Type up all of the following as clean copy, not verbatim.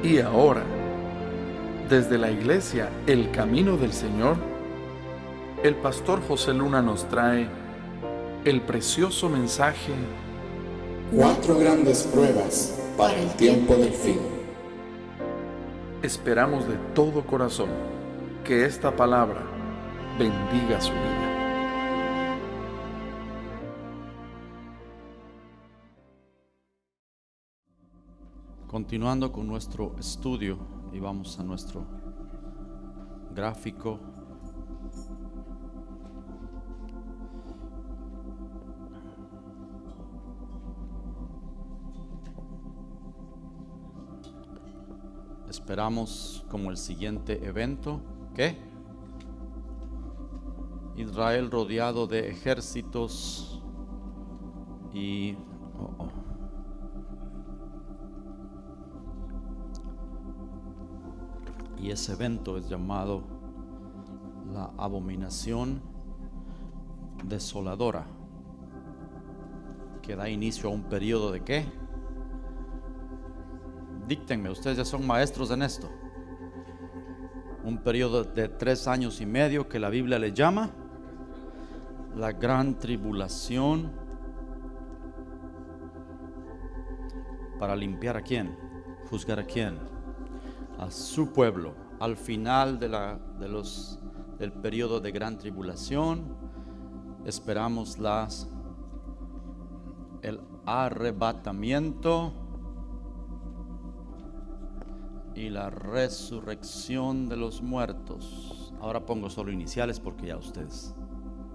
Y ahora, desde la iglesia El Camino del Señor, el pastor José Luna nos trae el precioso mensaje: 4 grandes pruebas para el tiempo del fin. Esperamos de todo corazón que esta palabra bendiga su vida. Continuando con nuestro estudio, y vamos a nuestro gráfico. Esperamos como el siguiente evento, ¿qué? Israel rodeado de ejércitos y y ese evento es llamado la abominación desoladora, que da inicio a un periodo de ¿qué? Díctenme, ustedes ya son maestros en esto. Un periodo de 3 años y medio que la Biblia le llama la gran tribulación, para limpiar ¿a quién? Juzgar ¿a quién? A su pueblo. Al final del periodo de gran tribulación esperamos el arrebatamiento y la resurrección de los muertos. Ahora pongo solo iniciales porque ya ustedes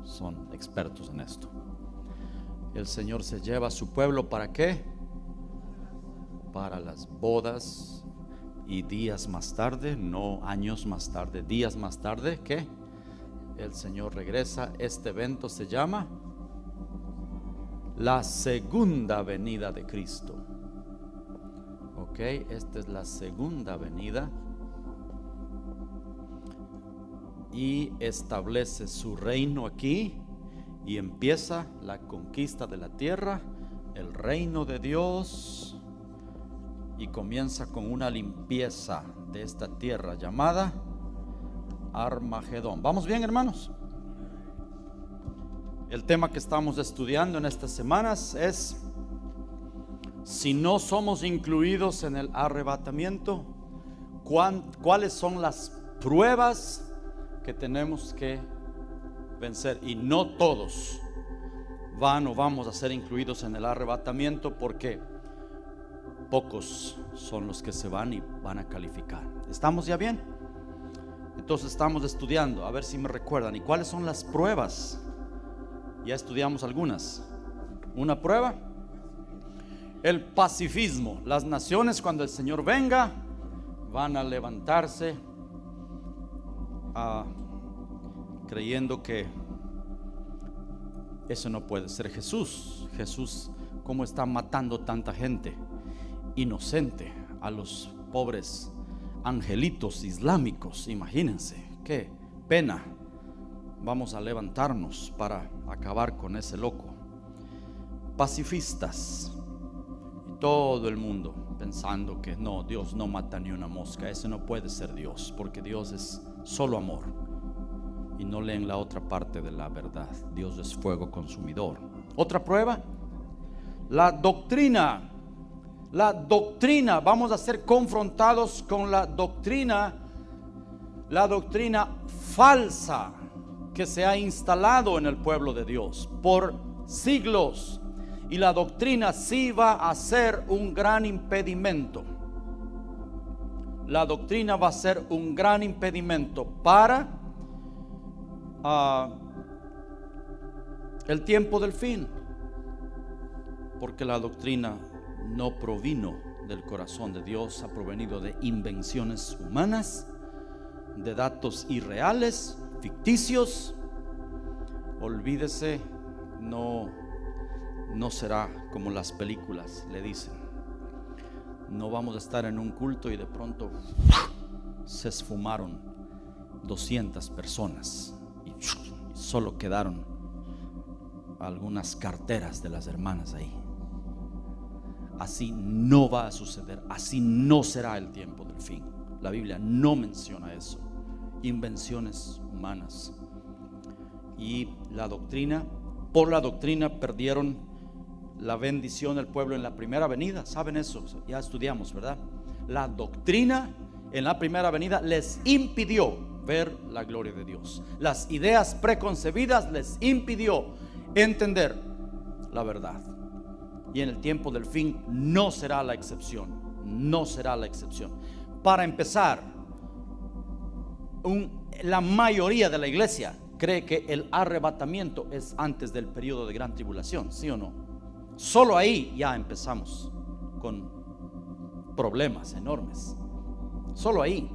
son expertos en esto. El Señor se lleva a su pueblo ¿para qué? Para las bodas, y días más tarde, no años más tarde, días más tarde, ¿qué? El Señor regresa. Este evento se llama la segunda venida de Cristo. Ok, esta es la segunda venida, y establece su reino aquí, y empieza la conquista de la tierra, el reino de Dios, y comienza con una limpieza de esta tierra llamada Armagedón. ¿Vamos bien, hermanos? El tema que estamos estudiando en estas semanas es: si no somos incluidos en el arrebatamiento, ¿cuáles son las pruebas que tenemos que vencer? Y no todos van o vamos a ser incluidos en el arrebatamiento, porque pocos son los que se van y van a calificar. ¿Estamos ya bien? Entonces estamos estudiando, a ver si me recuerdan. ¿Y cuáles son las pruebas? Ya estudiamos algunas. Una prueba: el pacifismo. Las naciones, cuando el Señor venga, van a levantarse creyendo que eso no puede ser Jesús. Jesús, ¿cómo está matando tanta gente inocente, a los pobres angelitos islámicos? Imagínense, qué pena. Vamos a levantarnos para acabar con ese loco. Pacifistas, y todo el mundo pensando que no, Dios no mata ni una mosca. Ese no puede ser Dios, porque Dios es solo amor, y no leen la otra parte de la verdad. Dios es fuego consumidor. Otra prueba: la doctrina. La doctrina, vamos a ser confrontados con la doctrina falsa que se ha instalado en el pueblo de Dios por siglos. Y la doctrina sí va a ser un gran impedimento. La doctrina va a ser un gran impedimento para el tiempo del fin, porque la doctrina no provino del corazón de Dios, ha provenido de invenciones humanas, de datos irreales, ficticios. Olvídese, no será como las películas le dicen. No vamos a estar en un culto y de pronto se esfumaron 200 personas y solo quedaron algunas carteras de las hermanas ahí. Así no va a suceder, así no será el tiempo del fin. La Biblia no menciona eso. Invenciones humanas. Y la doctrina, por la doctrina perdieron la bendición del pueblo en la primera venida. ¿Saben eso? Ya estudiamos, ¿verdad? La doctrina en la primera venida les impidió ver la gloria de Dios. Las ideas preconcebidas les impidió entender la verdad. Y en el tiempo del fin no será la excepción. No será la excepción. Para empezar, la mayoría de la iglesia cree que el arrebatamiento es antes del periodo de gran tribulación, ¿sí o no? Solo ahí ya empezamos con problemas enormes. Solo ahí.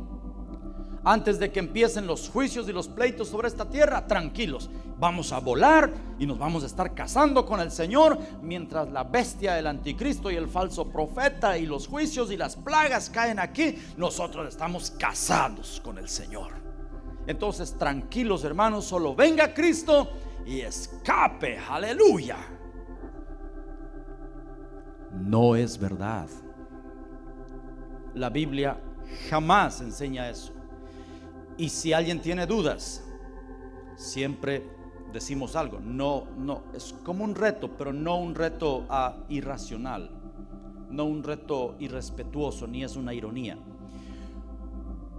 Antes de que empiecen los juicios y los pleitos sobre esta tierra, tranquilos, vamos a volar y nos vamos a estar casando con el Señor, mientras la bestia, el anticristo y el falso profeta y los juicios y las plagas caen aquí. Nosotros estamos casados con el Señor. Entonces, tranquilos, hermanos, solo venga Cristo y escape. Aleluya. No es verdad. La Biblia jamás enseña eso. Y si alguien tiene dudas, siempre decimos algo. No, es como un reto, pero no un reto irracional, no un reto irrespetuoso, ni es una ironía.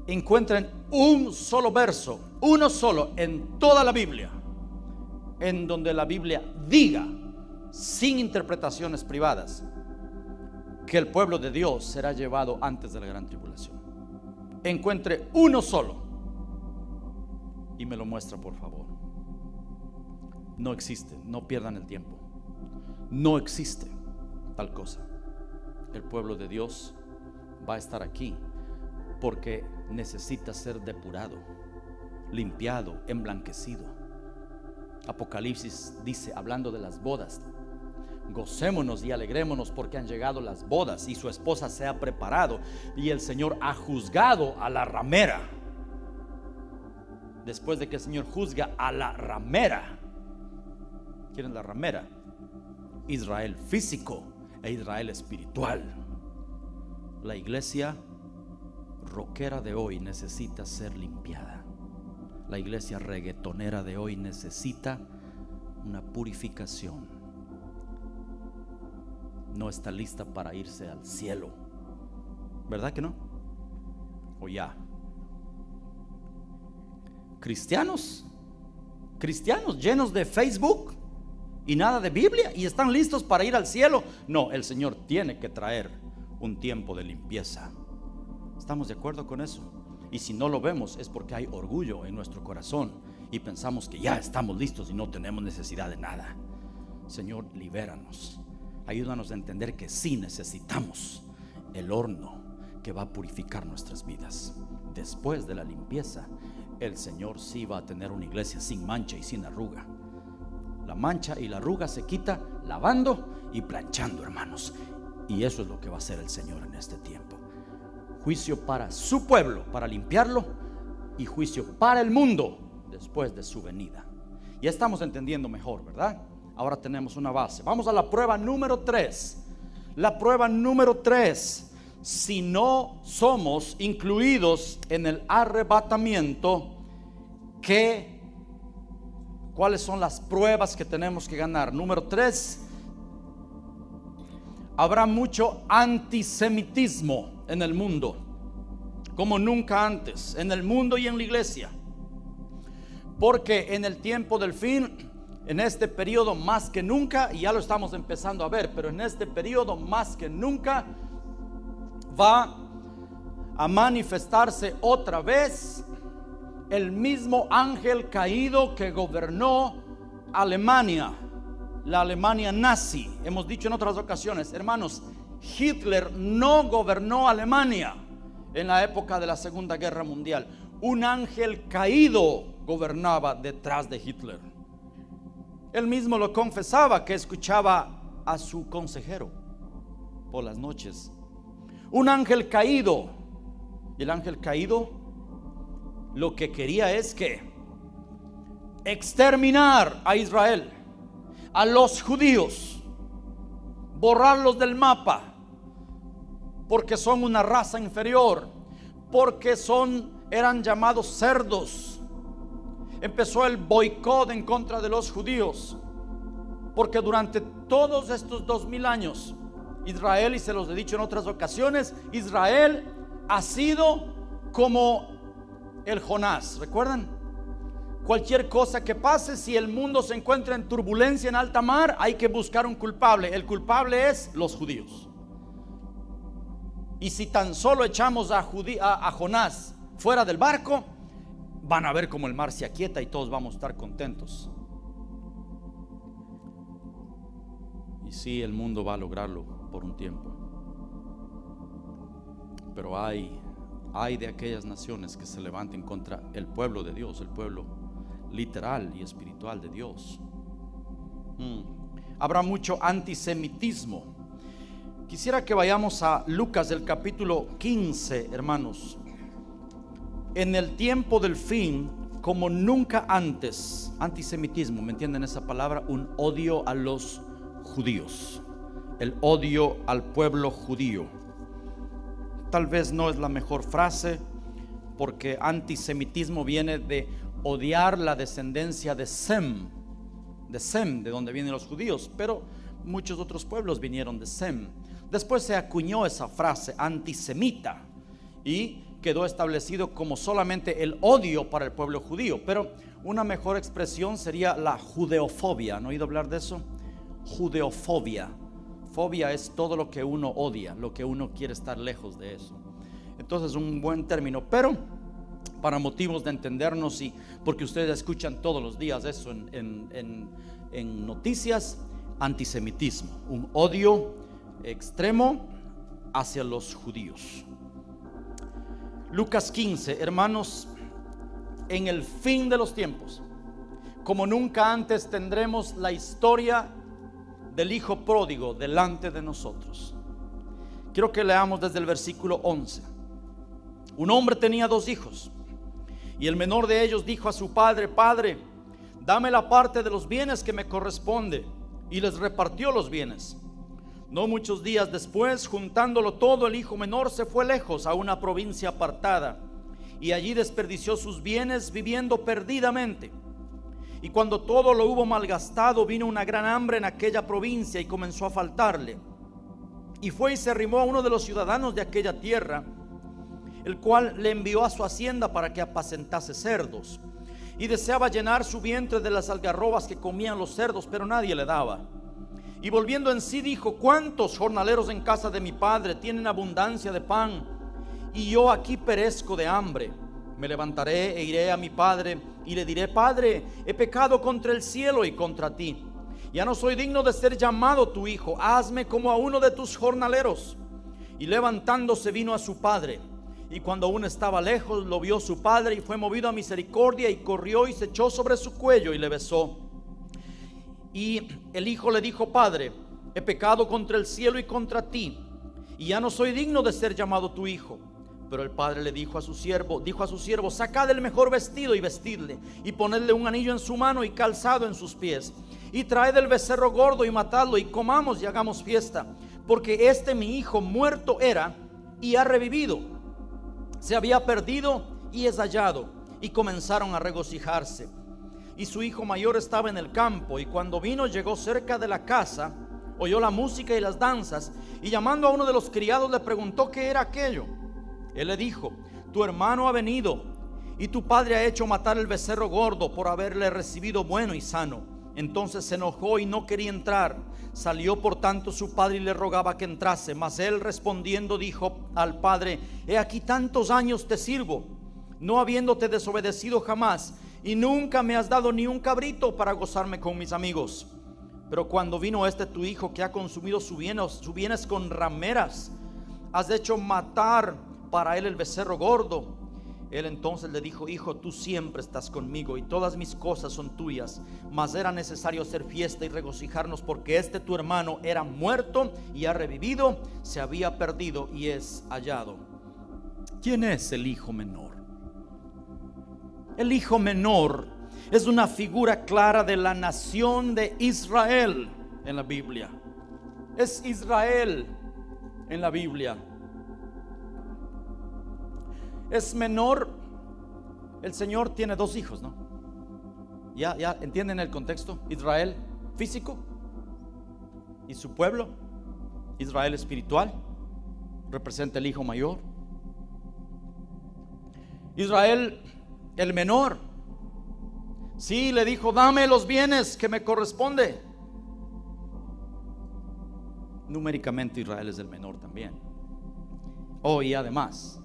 Encuentren un solo verso, uno solo en toda la Biblia, en donde la Biblia diga, sin interpretaciones privadas, que el pueblo de Dios será llevado antes de la gran tribulación. Encuentre uno solo y me lo muestra, por favor. No existe, no pierdan el tiempo. No existe tal cosa. El pueblo de Dios va a estar aquí porque necesita ser depurado, limpiado, emblanquecido. Apocalipsis dice, hablando de las bodas: gocémonos y alegrémonos porque han llegado las bodas y su esposa se ha preparado, y el Señor ha juzgado a la ramera. Después de que el Señor juzga a la ramera, ¿quién es la ramera? Israel físico e Israel espiritual. La iglesia rockera de hoy necesita ser limpiada. La iglesia reggaetonera de hoy necesita una purificación. No está lista para irse al cielo, ¿verdad que no? O ya. Cristianos llenos de Facebook y nada de Biblia, y están listos para ir al cielo. No, el Señor tiene que traer un tiempo de limpieza. ¿Estamos de acuerdo con eso? Y si no lo vemos es porque hay orgullo en nuestro corazón y pensamos que ya estamos listos y no tenemos necesidad de nada. Señor, libéranos. Ayúdanos a entender que sí necesitamos el horno que va a purificar nuestras vidas. Después de la limpieza, el Señor sí va a tener una iglesia sin mancha y sin arruga. La mancha y la arruga se quita lavando y planchando, hermanos. Y eso es lo que va a hacer el Señor en este tiempo. Juicio para su pueblo, para limpiarlo, y juicio para el mundo después de su venida. Ya estamos entendiendo mejor, ¿verdad? Ahora tenemos una base. Vamos a la prueba número 3. La prueba número 3. Si no somos incluidos en el arrebatamiento, ¿cuáles son las pruebas que tenemos que ganar? Número 3. Habrá mucho antisemitismo en el mundo, como nunca antes, en el mundo y en la iglesia. Porque en el tiempo del fin, en este periodo más que nunca, y ya lo estamos empezando a ver, pero en este periodo más que nunca va a manifestarse otra vez el mismo ángel caído que gobernó Alemania, la Alemania nazi. Hemos dicho en otras ocasiones, hermanos, Hitler no gobernó Alemania en la época de la Segunda Guerra Mundial. Un ángel caído gobernaba detrás de Hitler. Él mismo lo confesaba, que escuchaba a su consejero por las noches. Un ángel caído. Y el ángel caído lo que quería es que exterminar a Israel, a los judíos, borrarlos del mapa, porque son una raza inferior, porque eran llamados cerdos. Empezó el boicot en contra de los judíos, porque durante todos estos 2000 años Israel, y se los he dicho en otras ocasiones, Israel ha sido como el Jonás. ¿Recuerdan? Cualquier cosa que pase, si el mundo se encuentra en turbulencia en alta mar, hay que buscar un culpable. El culpable es los judíos. Y si tan solo echamos a Jonás fuera del barco, van a ver como el mar se aquieta y todos vamos a estar contentos. Y sí, el mundo va a lograrlo por un tiempo, pero hay de aquellas naciones que se levanten contra el pueblo de Dios, el pueblo literal y espiritual de Dios. Habrá mucho antisemitismo. Quisiera que vayamos a Lucas, el capítulo 15, hermanos. En el tiempo del fin, como nunca antes, antisemitismo, ¿me entienden esa palabra? Un odio a los judíos, el odio al pueblo judío. Tal vez no es la mejor frase, porque antisemitismo viene de odiar la descendencia de Sem, de donde vienen los judíos, pero muchos otros pueblos vinieron de Sem. Después se acuñó esa frase, antisemita, y quedó establecido como solamente el odio para el pueblo judío. Pero una mejor expresión sería la judeofobia. ¿Han oído hablar de eso? Judeofobia. Fobia es todo lo que uno odia, lo que uno quiere estar lejos de eso. Entonces, un buen término, pero para motivos de entendernos, y porque ustedes escuchan todos los días eso en noticias, antisemitismo, un odio extremo hacia los judíos. Lucas 15, hermanos, en el fin de los tiempos, como nunca antes, tendremos la historia del hijo pródigo delante de nosotros. Quiero que leamos desde el versículo 11. Un hombre tenía 2 hijos, y el menor de ellos dijo a su padre: Padre, dame la parte de los bienes que me corresponde. Y les repartió los bienes. No muchos días después, juntándolo todo, el hijo menor se fue lejos a una provincia apartada, y allí desperdició sus bienes viviendo perdidamente. Y cuando todo lo hubo malgastado, vino una gran hambre en aquella provincia y comenzó a faltarle. Y fue y se arrimó a uno de los ciudadanos de aquella tierra, el cual le envió a su hacienda para que apacentase cerdos. Y deseaba llenar su vientre de las algarrobas que comían los cerdos, pero nadie le daba. Y volviendo en sí dijo: ¿Cuántos jornaleros en casa de mi padre tienen abundancia de pan, y yo aquí perezco de hambre? Me levantaré e iré a mi padre y le diré: Padre, he pecado contra el cielo y contra ti. Ya no soy digno de ser llamado tu hijo. Hazme como a uno de tus jornaleros. Y levantándose vino a su padre. Y cuando aún estaba lejos, lo vio su padre y fue movido a misericordia, y corrió y se echó sobre su cuello y le besó. Y el hijo le dijo: Padre, he pecado contra el cielo y contra ti, y ya no soy digno de ser llamado tu hijo. Pero el padre le dijo a su siervo: sacad el mejor vestido y vestidle, y ponedle un anillo en su mano y calzado en sus pies, y traed el becerro gordo y matadlo, y comamos y hagamos fiesta, porque este mi hijo muerto era y ha revivido, se había perdido y es hallado. Y comenzaron a regocijarse. Y su hijo mayor estaba en el campo, y cuando vino, llegó cerca de la casa, oyó la música y las danzas, y llamando a uno de los criados le preguntó qué era aquello. Él le dijo: tu hermano ha venido, y tu padre ha hecho matar el becerro gordo por haberle recibido bueno y sano. Entonces se enojó y no quería entrar. Salió por tanto su padre y le rogaba que entrase. Mas él respondiendo dijo al padre: he aquí tantos años te sirvo, no habiéndote desobedecido jamás, y nunca me has dado ni un cabrito para gozarme con mis amigos. Pero cuando vino tu hijo, que ha consumido sus bienes con rameras, has hecho matar para él el becerro gordo. Él entonces le dijo: hijo, tú siempre estás conmigo, y todas mis cosas son tuyas, mas era necesario hacer fiesta y regocijarnos, porque tu hermano era muerto y ha revivido, se había perdido y es hallado. ¿Quién es el hijo menor? El hijo menor es una figura clara de la nación de Israel en la Biblia. Es Israel en la Biblia. es menor, el Señor tiene dos hijos, ¿no? ¿Ya entienden el contexto? Israel físico y su pueblo, Israel espiritual, representa el hijo mayor. Israel, el menor, sí, le dijo: dame los bienes que me corresponde. Numéricamente Israel es el menor también. Y además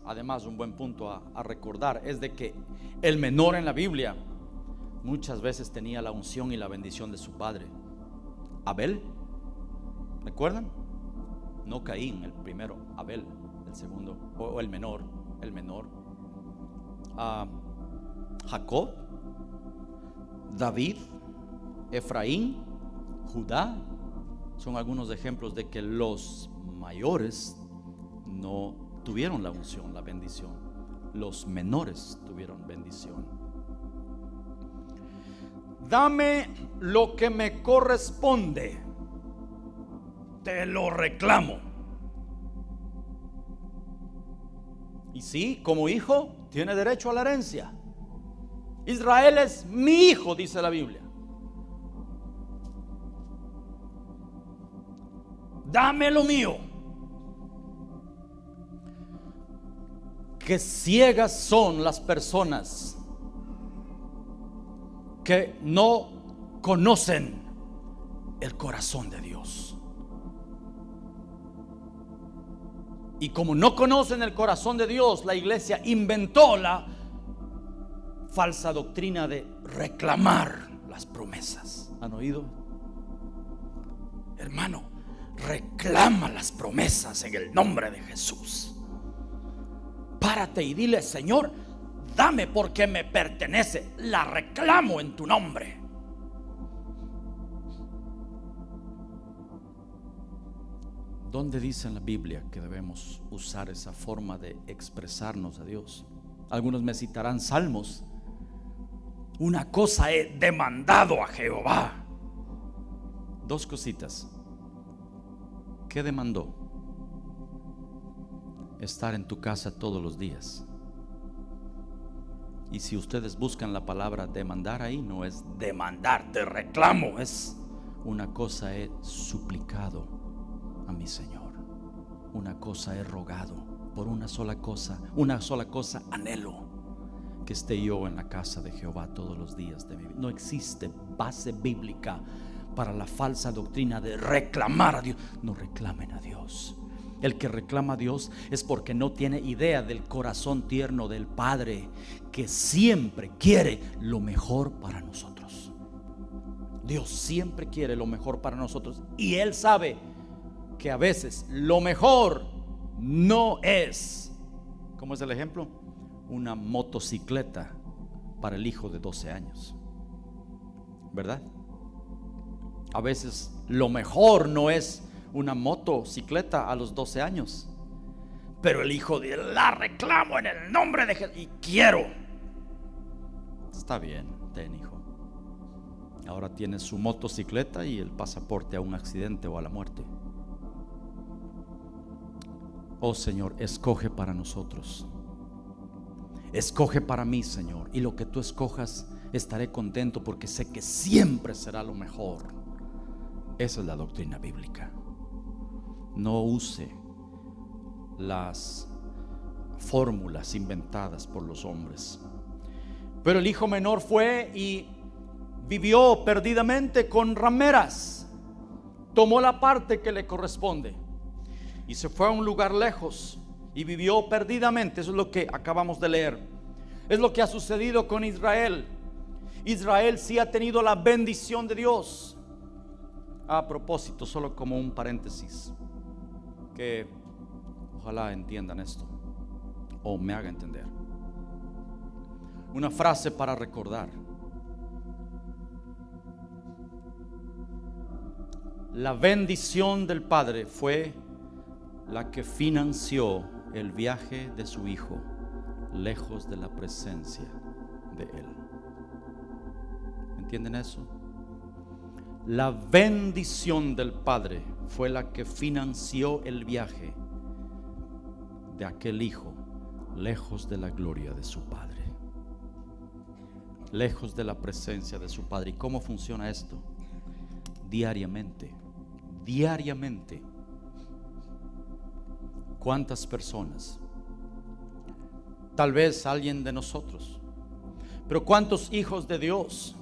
un buen punto a recordar es de que el menor en la Biblia muchas veces tenía la unción y la bendición de su padre. Abel, ¿recuerdan? No Caín, el primero, Abel, el segundo, o el menor. Jacob, David, Efraín, Judá, son algunos ejemplos de que los mayores no tuvieron la unción, la bendición. Los menores tuvieron bendición. Dame lo que me corresponde, te lo reclamo. Y sí, como hijo, tiene derecho a la herencia. Israel es mi hijo, dice la Biblia. Dame lo mío. Qué ciegas son las personas que no conocen el corazón de Dios. Y como no conocen el corazón de Dios, la iglesia inventó la falsa doctrina de reclamar las promesas. ¿Han oído? Hermano, reclama las promesas en el nombre de Jesús. Párate y dile: Señor, dame porque me pertenece, la reclamo en tu nombre. ¿Dónde dice en la Biblia que debemos usar esa forma de expresarnos a Dios? Algunos me citarán salmos. Una cosa he demandado a Jehová. Dos cositas. ¿Qué demandó? Estar en tu casa todos los días. Y si ustedes buscan la palabra demandar ahí, no es demandar, te reclamo, es una cosa he suplicado a mi Señor, una cosa he rogado, por una sola cosa anhelo, que esté yo en la casa de Jehová todos los días de mi vida. No existe base bíblica para la falsa doctrina de reclamar a Dios. No reclamen a Dios. El que reclama a Dios es porque no tiene idea del corazón tierno del Padre, que siempre quiere lo mejor para nosotros. Dios siempre quiere lo mejor para nosotros, y Él sabe que a veces lo mejor no es, ¿cómo es el ejemplo? Una motocicleta para el hijo de 12 años, ¿verdad? A veces lo mejor no es una motocicleta a los 12 años, pero el hijo de la reclamo en el nombre de Jesús y quiero. Está bien, ten, hijo. Ahora tiene su motocicleta y el pasaporte a un accidente o a la muerte. Oh Señor, escoge para nosotros. Escoge para mí, Señor, y lo que tú escojas estaré contento, porque sé que siempre será lo mejor. Esa es la doctrina bíblica. No use las fórmulas inventadas por los hombres. Pero el hijo menor fue y vivió perdidamente con rameras. Tomó la parte que le corresponde y se fue a un lugar lejos y vivió perdidamente. Eso es lo que acabamos de leer. Es lo que ha sucedido con Israel. Israel sí ha tenido la bendición de Dios. A propósito, solo como un paréntesis, que ojalá entiendan esto o me haga entender. Una frase para recordar: la bendición del Padre fue la que financió el viaje de su hijo lejos de la presencia de él. ¿Entienden eso? La bendición del Padre fue la que financió el viaje de aquel hijo lejos de la gloria de su Padre, lejos de la presencia de su Padre. ¿Y cómo funciona esto? Diariamente. ¿Cuántas personas? Tal vez alguien de nosotros, pero ¿cuántos hijos de Dios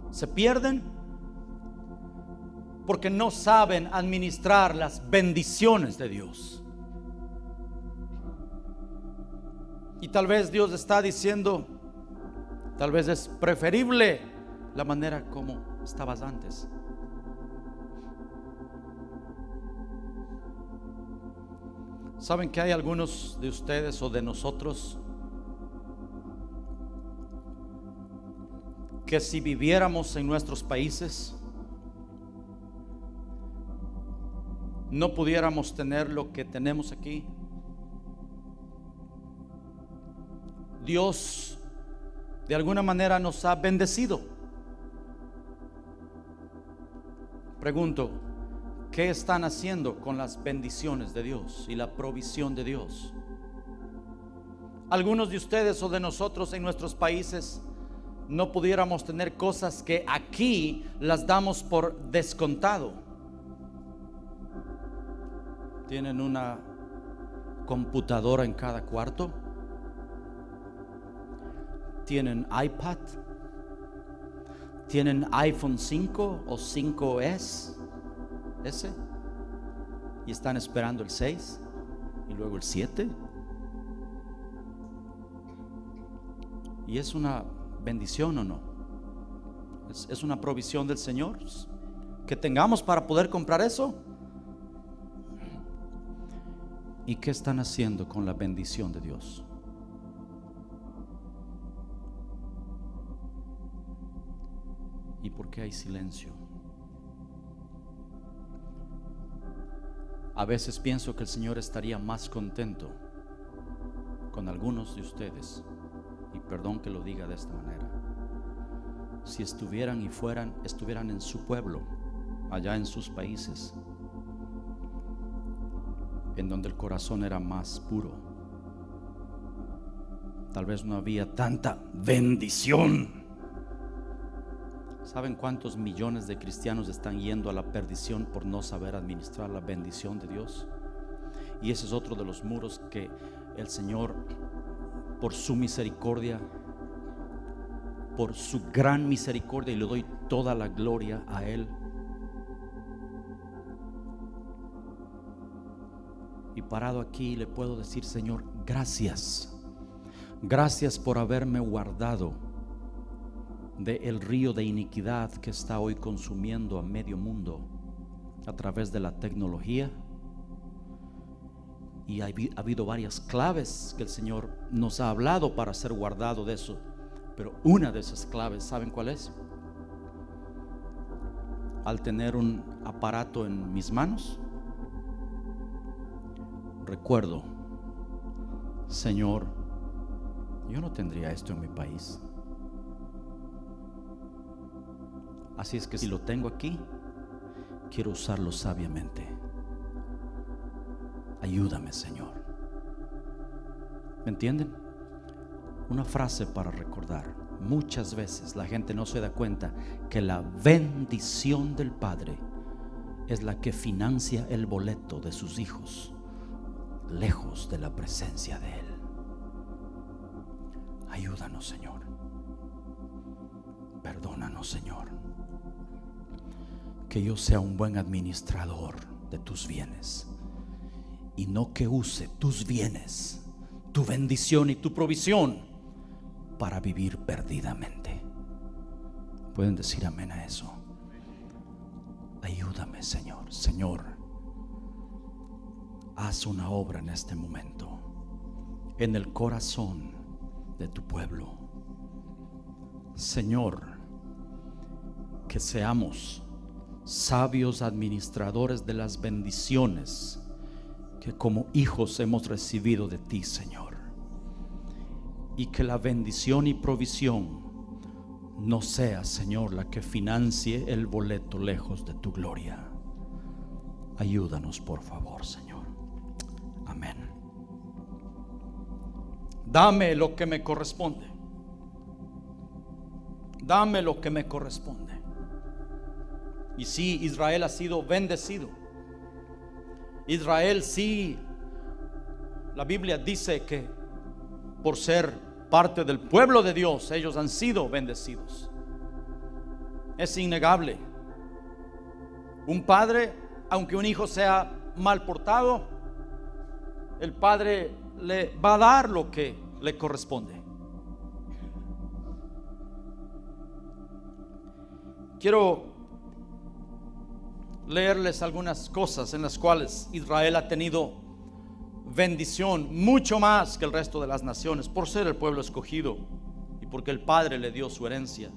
se pierden porque no saben administrar las bendiciones de Dios? Y tal vez Dios está diciendo, tal vez es preferible la manera como estabas antes. ¿Saben que hay algunos de ustedes o de nosotros que si viviéramos en nuestros países no pudiéramos tener lo que tenemos aquí? Dios de alguna manera nos ha bendecido. Pregunto, ¿qué están haciendo con las bendiciones de Dios y la provisión de Dios? Algunos de ustedes o de nosotros en nuestros países no pudiéramos tener cosas que aquí las damos por descontado. ¿Tienen una computadora en cada cuarto? ¿Tienen iPad? ¿Tienen iPhone 5 o 5S? Y están esperando el 6 y luego el 7. ¿Y es una bendición o no? ¿Es una provisión del Señor que tengamos para poder comprar eso? ¿Y qué están haciendo con la bendición de Dios? ¿Y por qué hay silencio? A veces pienso que el Señor estaría más contento con algunos de ustedes, y perdón que lo diga de esta manera, si estuvieran en su pueblo, allá en sus países, en donde el corazón era más puro. Tal vez no había tanta bendición. ¿Saben cuántos millones de cristianos están yendo a la perdición por no saber administrar la bendición de Dios? Y ese es otro de los muros que el Señor, por su misericordia, por su gran misericordia, y le doy toda la gloria a Él, y parado aquí le puedo decir: Señor, gracias. Gracias por haberme guardado del río de iniquidad que está hoy consumiendo a medio mundo a través de la tecnología. Y ha habido varias claves que el Señor nos ha hablado para ser guardado de eso. Pero una de esas claves, ¿saben cuál es? Al tener un aparato en mis manos, recuerdo: Señor, yo no tendría esto en mi país. Así es que si lo tengo aquí, quiero usarlo sabiamente. Ayúdame, Señor. ¿Me entienden? Una frase para recordar. Muchas veces la gente no se da cuenta que la bendición del Padre es la que financia el boleto de sus hijos lejos de la presencia de Él. Ayúdanos, Señor. Perdónanos, Señor. Que yo sea un buen administrador de tus bienes, y no que use tus bienes, tu bendición y tu provisión para vivir perdidamente. ¿Pueden decir amén a eso? Ayúdame, Señor. Señor, haz una obra en este momento en el corazón de tu pueblo. Señor, que seamos sabios administradores de las bendiciones que como hijos hemos recibido de ti, Señor. Y que la bendición y provisión no sea, Señor, la que financie el boleto lejos de tu gloria. Ayúdanos, por favor, Señor. Amén. Dame lo que me corresponde. Dame lo que me corresponde. Y sí, Israel ha sido bendecido. Israel sí, la Biblia dice que por ser parte del pueblo de Dios, ellos han sido bendecidos. Es innegable. Un padre, aunque un hijo sea mal portado, el padre le va a dar lo que le corresponde. Quiero leerles algunas cosas en las cuales Israel ha tenido bendición mucho más que el resto de las naciones por ser el pueblo escogido y porque el Padre le dio su herencia.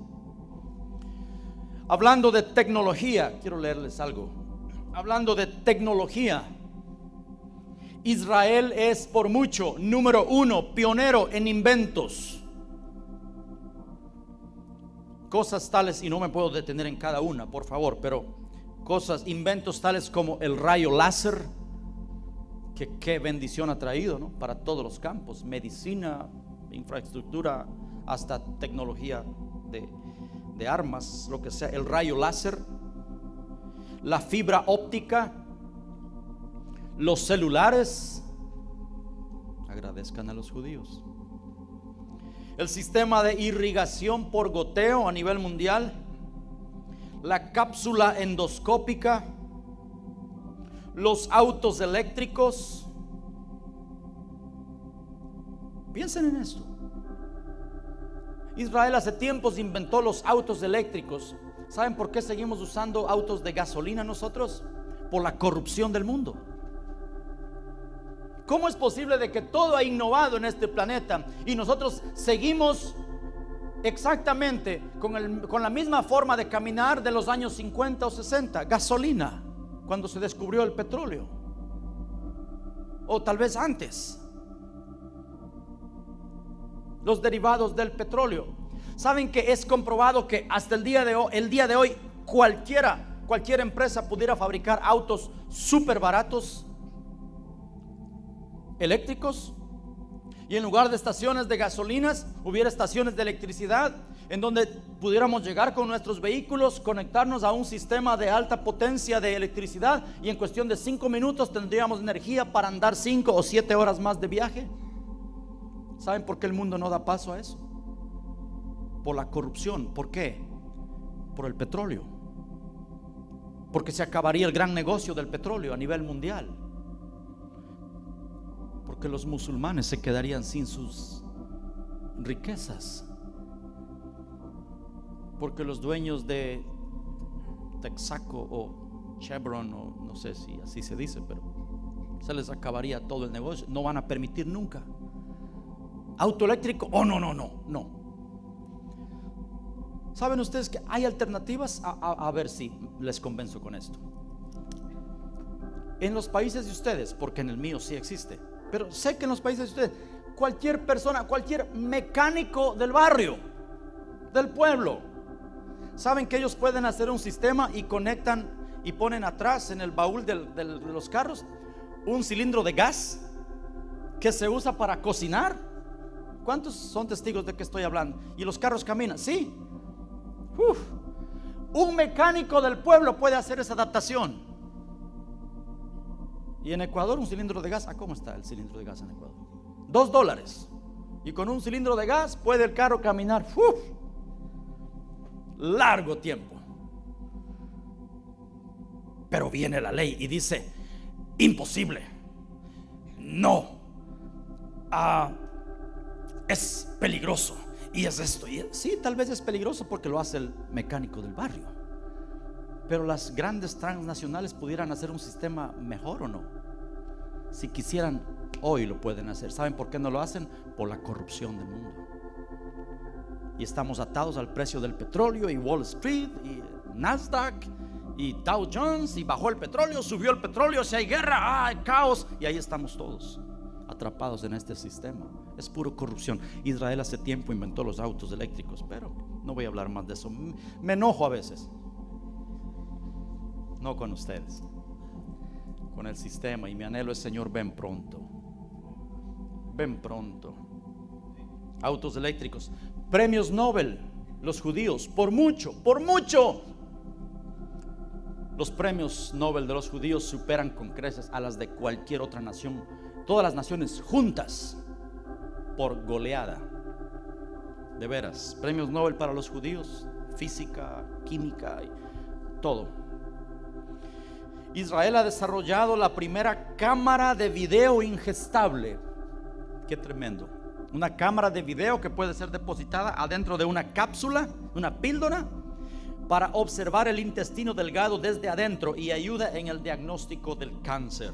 Hablando de tecnología, quiero leerles algo. Hablando de tecnología, Israel es por mucho número 1, pionero en inventos. Cosas tales, y no me puedo detener en cada una, por favor, pero inventos tales como el rayo láser, que qué bendición ha traído, ¿no? Para todos los campos, medicina, infraestructura, hasta tecnología de armas, lo que sea. El rayo láser, la fibra óptica, los celulares. Agradezcan a los judíos. El sistema de irrigación por goteo a nivel mundial, la cápsula endoscópica, los autos eléctricos. Piensen en esto. Israel hace tiempos inventó los autos eléctricos. ¿Saben por qué seguimos usando autos de gasolina nosotros? Por la corrupción del mundo. ¿Cómo es posible de que todo ha innovado en este planeta y nosotros seguimos exactamente con la misma forma de caminar de los años 50 o 60? Gasolina, cuando se descubrió el petróleo, o tal vez antes. Los derivados del petróleo. ¿Saben que es comprobado que hasta el día de hoy cualquier empresa pudiera fabricar autos súper baratos, eléctricos? Y en lugar de estaciones de gasolinas, hubiera estaciones de electricidad en donde pudiéramos llegar con nuestros vehículos, conectarnos a un sistema de alta potencia de electricidad, y en cuestión de 5 minutos tendríamos energía para andar 5 o 7 horas más de viaje. ¿Saben por qué el mundo no da paso a eso? Por la corrupción. ¿Por qué? Por el petróleo. Porque se acabaría el gran negocio del petróleo a nivel mundial. Porque los musulmanes se quedarían sin sus riquezas. Porque los dueños de Texaco o Chevron, o no sé si así se dice, pero se les acabaría todo el negocio. No van a permitir nunca auto eléctrico. Oh, no. ¿Saben ustedes que hay alternativas? A ver si les convenzo con esto. En los países de ustedes, porque en el mío sí existe, pero sé que en los países de ustedes, cualquier persona, cualquier mecánico del barrio, del pueblo, saben que ellos pueden hacer un sistema y conectan y ponen atrás en el baúl de los carros un cilindro de gas que se usa para cocinar. ¿Cuántos son testigos de que estoy hablando? Y los carros caminan, sí. Un mecánico del pueblo puede hacer esa adaptación. Y en Ecuador un cilindro de gas, ¿cómo está el cilindro de gas en Ecuador? $2. Y con un cilindro de gas puede el carro caminar largo tiempo. Pero viene la ley y dice: imposible, no, es peligroso, y es esto, y sí, tal vez es peligroso porque lo hace el mecánico del barrio, pero las grandes transnacionales pudieran hacer un sistema mejor, ¿o no? Si quisieran, hoy lo pueden hacer. ¿Saben por qué no lo hacen? Por la corrupción del mundo. Y estamos atados al precio del petróleo, y Wall Street, y Nasdaq, y Dow Jones, y bajó el petróleo, subió el petróleo, si hay guerra, hay caos, y ahí estamos todos atrapados en este sistema. Es puro corrupción. Israel hace tiempo inventó los autos eléctricos, pero no voy a hablar más de eso. Me enojo a veces, no con ustedes, con el sistema, y mi anhelo es: Señor, ven pronto, ven pronto. autos eléctricos. Premios Nobel, los judíos, por mucho, por mucho. Los premios Nobel de los judíos superan con creces a las de cualquier otra nación, todas las naciones juntas, por goleada. De veras, premios Nobel para los judíos, física, química y todo. Israel ha desarrollado la primera cámara de video ingestable. Qué tremendo. Una cámara de video que puede ser depositada adentro de una cápsula, una píldora, para observar el intestino delgado desde adentro y ayuda en el diagnóstico del cáncer.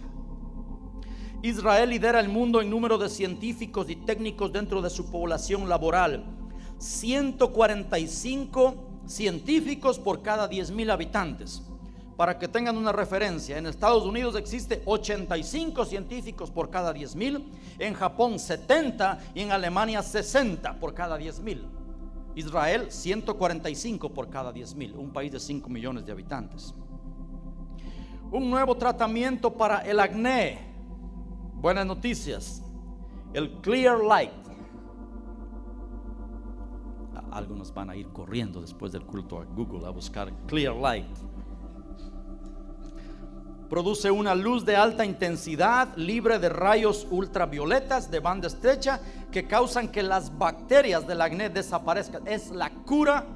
Israel lidera el mundo en número de científicos y técnicos dentro de su población laboral. 145 científicos por cada 10,000 habitantes. Para que tengan una referencia, en Estados Unidos existe 85 científicos por cada 10,000, en Japón 70 y en Alemania 60 por cada 10,000. Israel 145 por cada 10,000, un país de 5 millones de habitantes. Un nuevo tratamiento para el acné. Buenas noticias. El Clear Light. Algunos van a ir corriendo después del culto a Google a buscar Clear Light. Produce una luz de alta intensidad libre de rayos ultravioletas de banda estrecha que causan que las bacterias del acné desaparezcan. Es la cura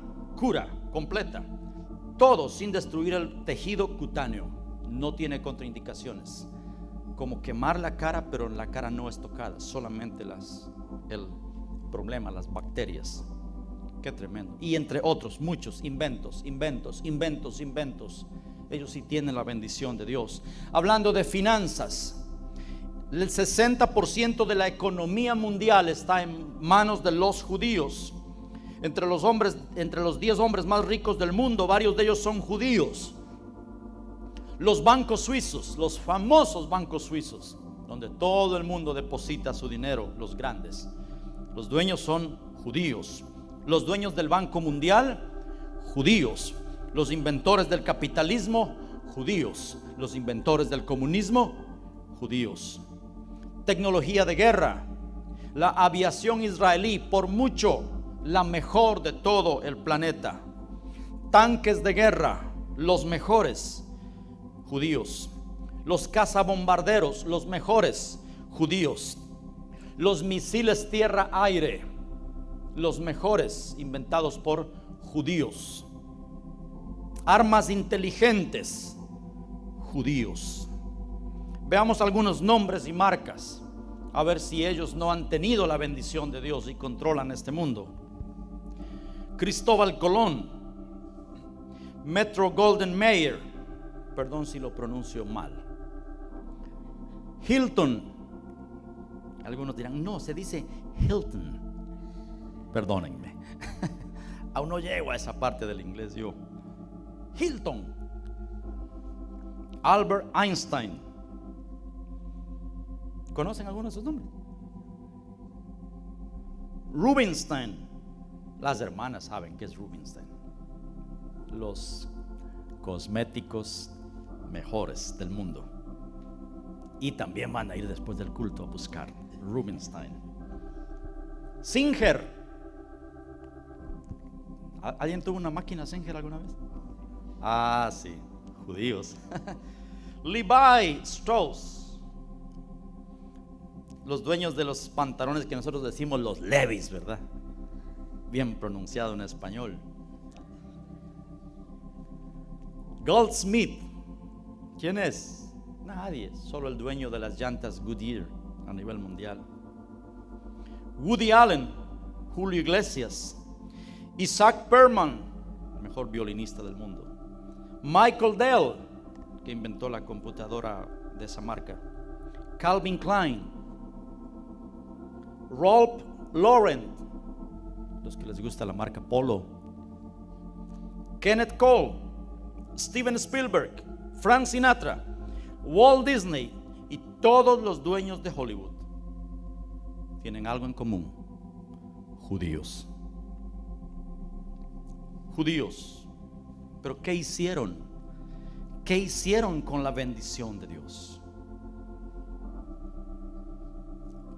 completa. Todo sin destruir el tejido cutáneo. No tiene contraindicaciones. Como quemar la cara, pero la cara no es tocada, solamente el problema, las bacterias. Qué tremendo. Y entre otros, muchos inventos. Ellos sí tienen la bendición de Dios. Hablando de finanzas, el 60% de la economía mundial está en manos de los judíos. Entre los 10 hombres más ricos del mundo, varios de ellos son judíos. Los bancos suizos, los famosos bancos suizos, donde todo el mundo deposita su dinero, los grandes, los dueños son judíos. Los dueños del Banco Mundial, judíos. Los inventores del capitalismo, judíos. Los inventores del comunismo, judíos. Tecnología de guerra. La aviación israelí, por mucho, la mejor de todo el planeta. Tanques de guerra, los mejores, judíos. Los cazabombarderos, los mejores, judíos. Los misiles tierra-aire, los mejores, inventados por judíos. Armas inteligentes, judíos. Veamos algunos nombres y marcas, a ver si ellos no han tenido la bendición de Dios y controlan este mundo. Cristóbal Colón, Metro Golden Mayer, perdón si lo pronuncio mal. Hilton, algunos dirán, no, se dice Hilton. Perdónenme, aún no llego a esa parte del inglés yo. Hilton. Albert Einstein. ¿Conocen algunos de esos nombres? Rubinstein. Las hermanas saben qué es Rubinstein. Los cosméticos mejores del mundo. Y también van a ir después del culto a buscar Rubinstein. Singer. ¿Alguien tuvo una máquina Singer alguna vez? Ah, sí, judíos. Levi Strauss, los dueños de los pantalones que nosotros decimos los Levi's, ¿verdad? Bien pronunciado en español. Goldsmith, ¿quién es? Nadie, solo el dueño de las llantas Goodyear a nivel mundial. Woody Allen, Julio Iglesias. Isaac Perman, mejor violinista del mundo. Michael Dell, que inventó la computadora de esa marca. Calvin Klein. Ralph Lauren, los que les gusta la marca Polo. Kenneth Cole, Steven Spielberg, Frank Sinatra, Walt Disney y todos los dueños de Hollywood tienen algo en común: judíos. Judíos. Pero ¿qué hicieron? ¿Qué hicieron con la bendición de Dios?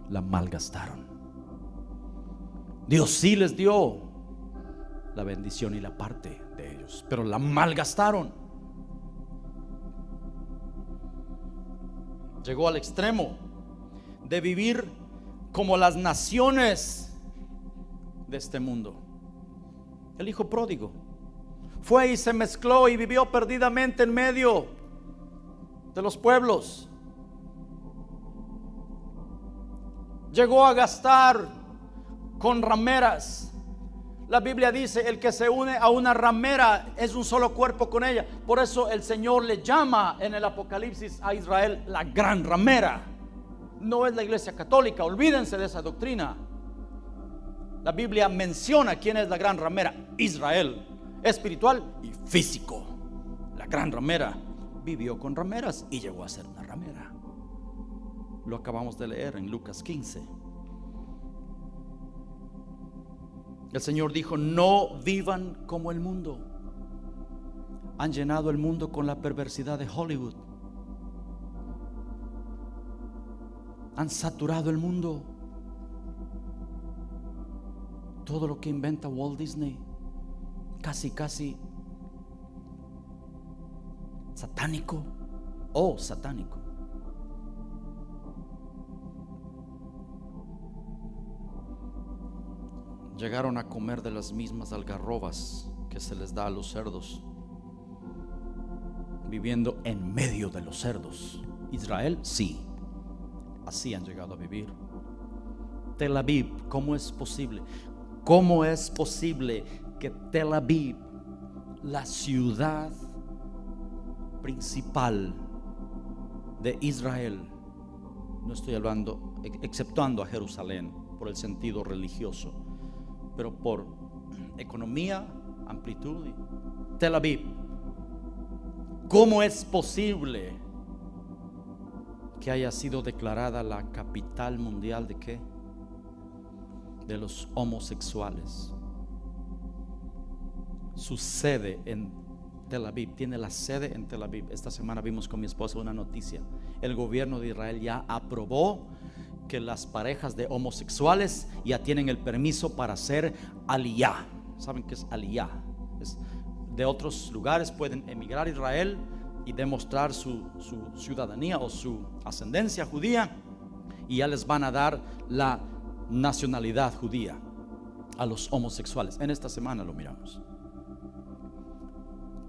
La malgastaron. Dios sí les dio la bendición y la parte de ellos, pero la malgastaron. Llegó al extremo de vivir como las naciones de este mundo. El hijo pródigo fue y se mezcló y vivió perdidamente en medio de los pueblos. Llegó a gastar con rameras. La Biblia dice: el que se une a una ramera es un solo cuerpo con ella. Por eso el Señor le llama en el Apocalipsis a Israel la gran ramera. No es la iglesia católica, olvídense de esa doctrina. La Biblia menciona quién es la gran ramera: Israel, espiritual y físico. La gran ramera vivió con rameras y llegó a ser una ramera. Lo acabamos de leer en Lucas 15. El Señor dijo: no vivan como el mundo. Han llenado el mundo con la perversidad de Hollywood. Han saturado el mundo. Todo lo que inventa Walt Disney, casi satánico o satánico. Llegaron a comer de las mismas algarrobas que se les da a los cerdos, viviendo en medio de los cerdos. Israel, sí, así han llegado a vivir. Tel Aviv, ¿cómo es posible? ¿Cómo es posible que Tel Aviv, la ciudad principal de Israel, no estoy hablando, exceptuando a Jerusalén por el sentido religioso, pero por economía, amplitud, Tel Aviv, ¿cómo es posible que haya sido declarada la capital mundial de qué? De los homosexuales? Su sede en Tel Aviv, tiene la sede en Tel Aviv. Esta semana vimos con mi esposa una noticia. El gobierno de Israel ya aprobó que las parejas de homosexuales ya tienen el permiso para hacer aliyá. ¿Saben qué es aliyá? De otros lugares pueden emigrar a Israel y demostrar su ciudadanía o su ascendencia judía, y ya les van a dar la nacionalidad judía a los homosexuales. En esta semana lo miramos.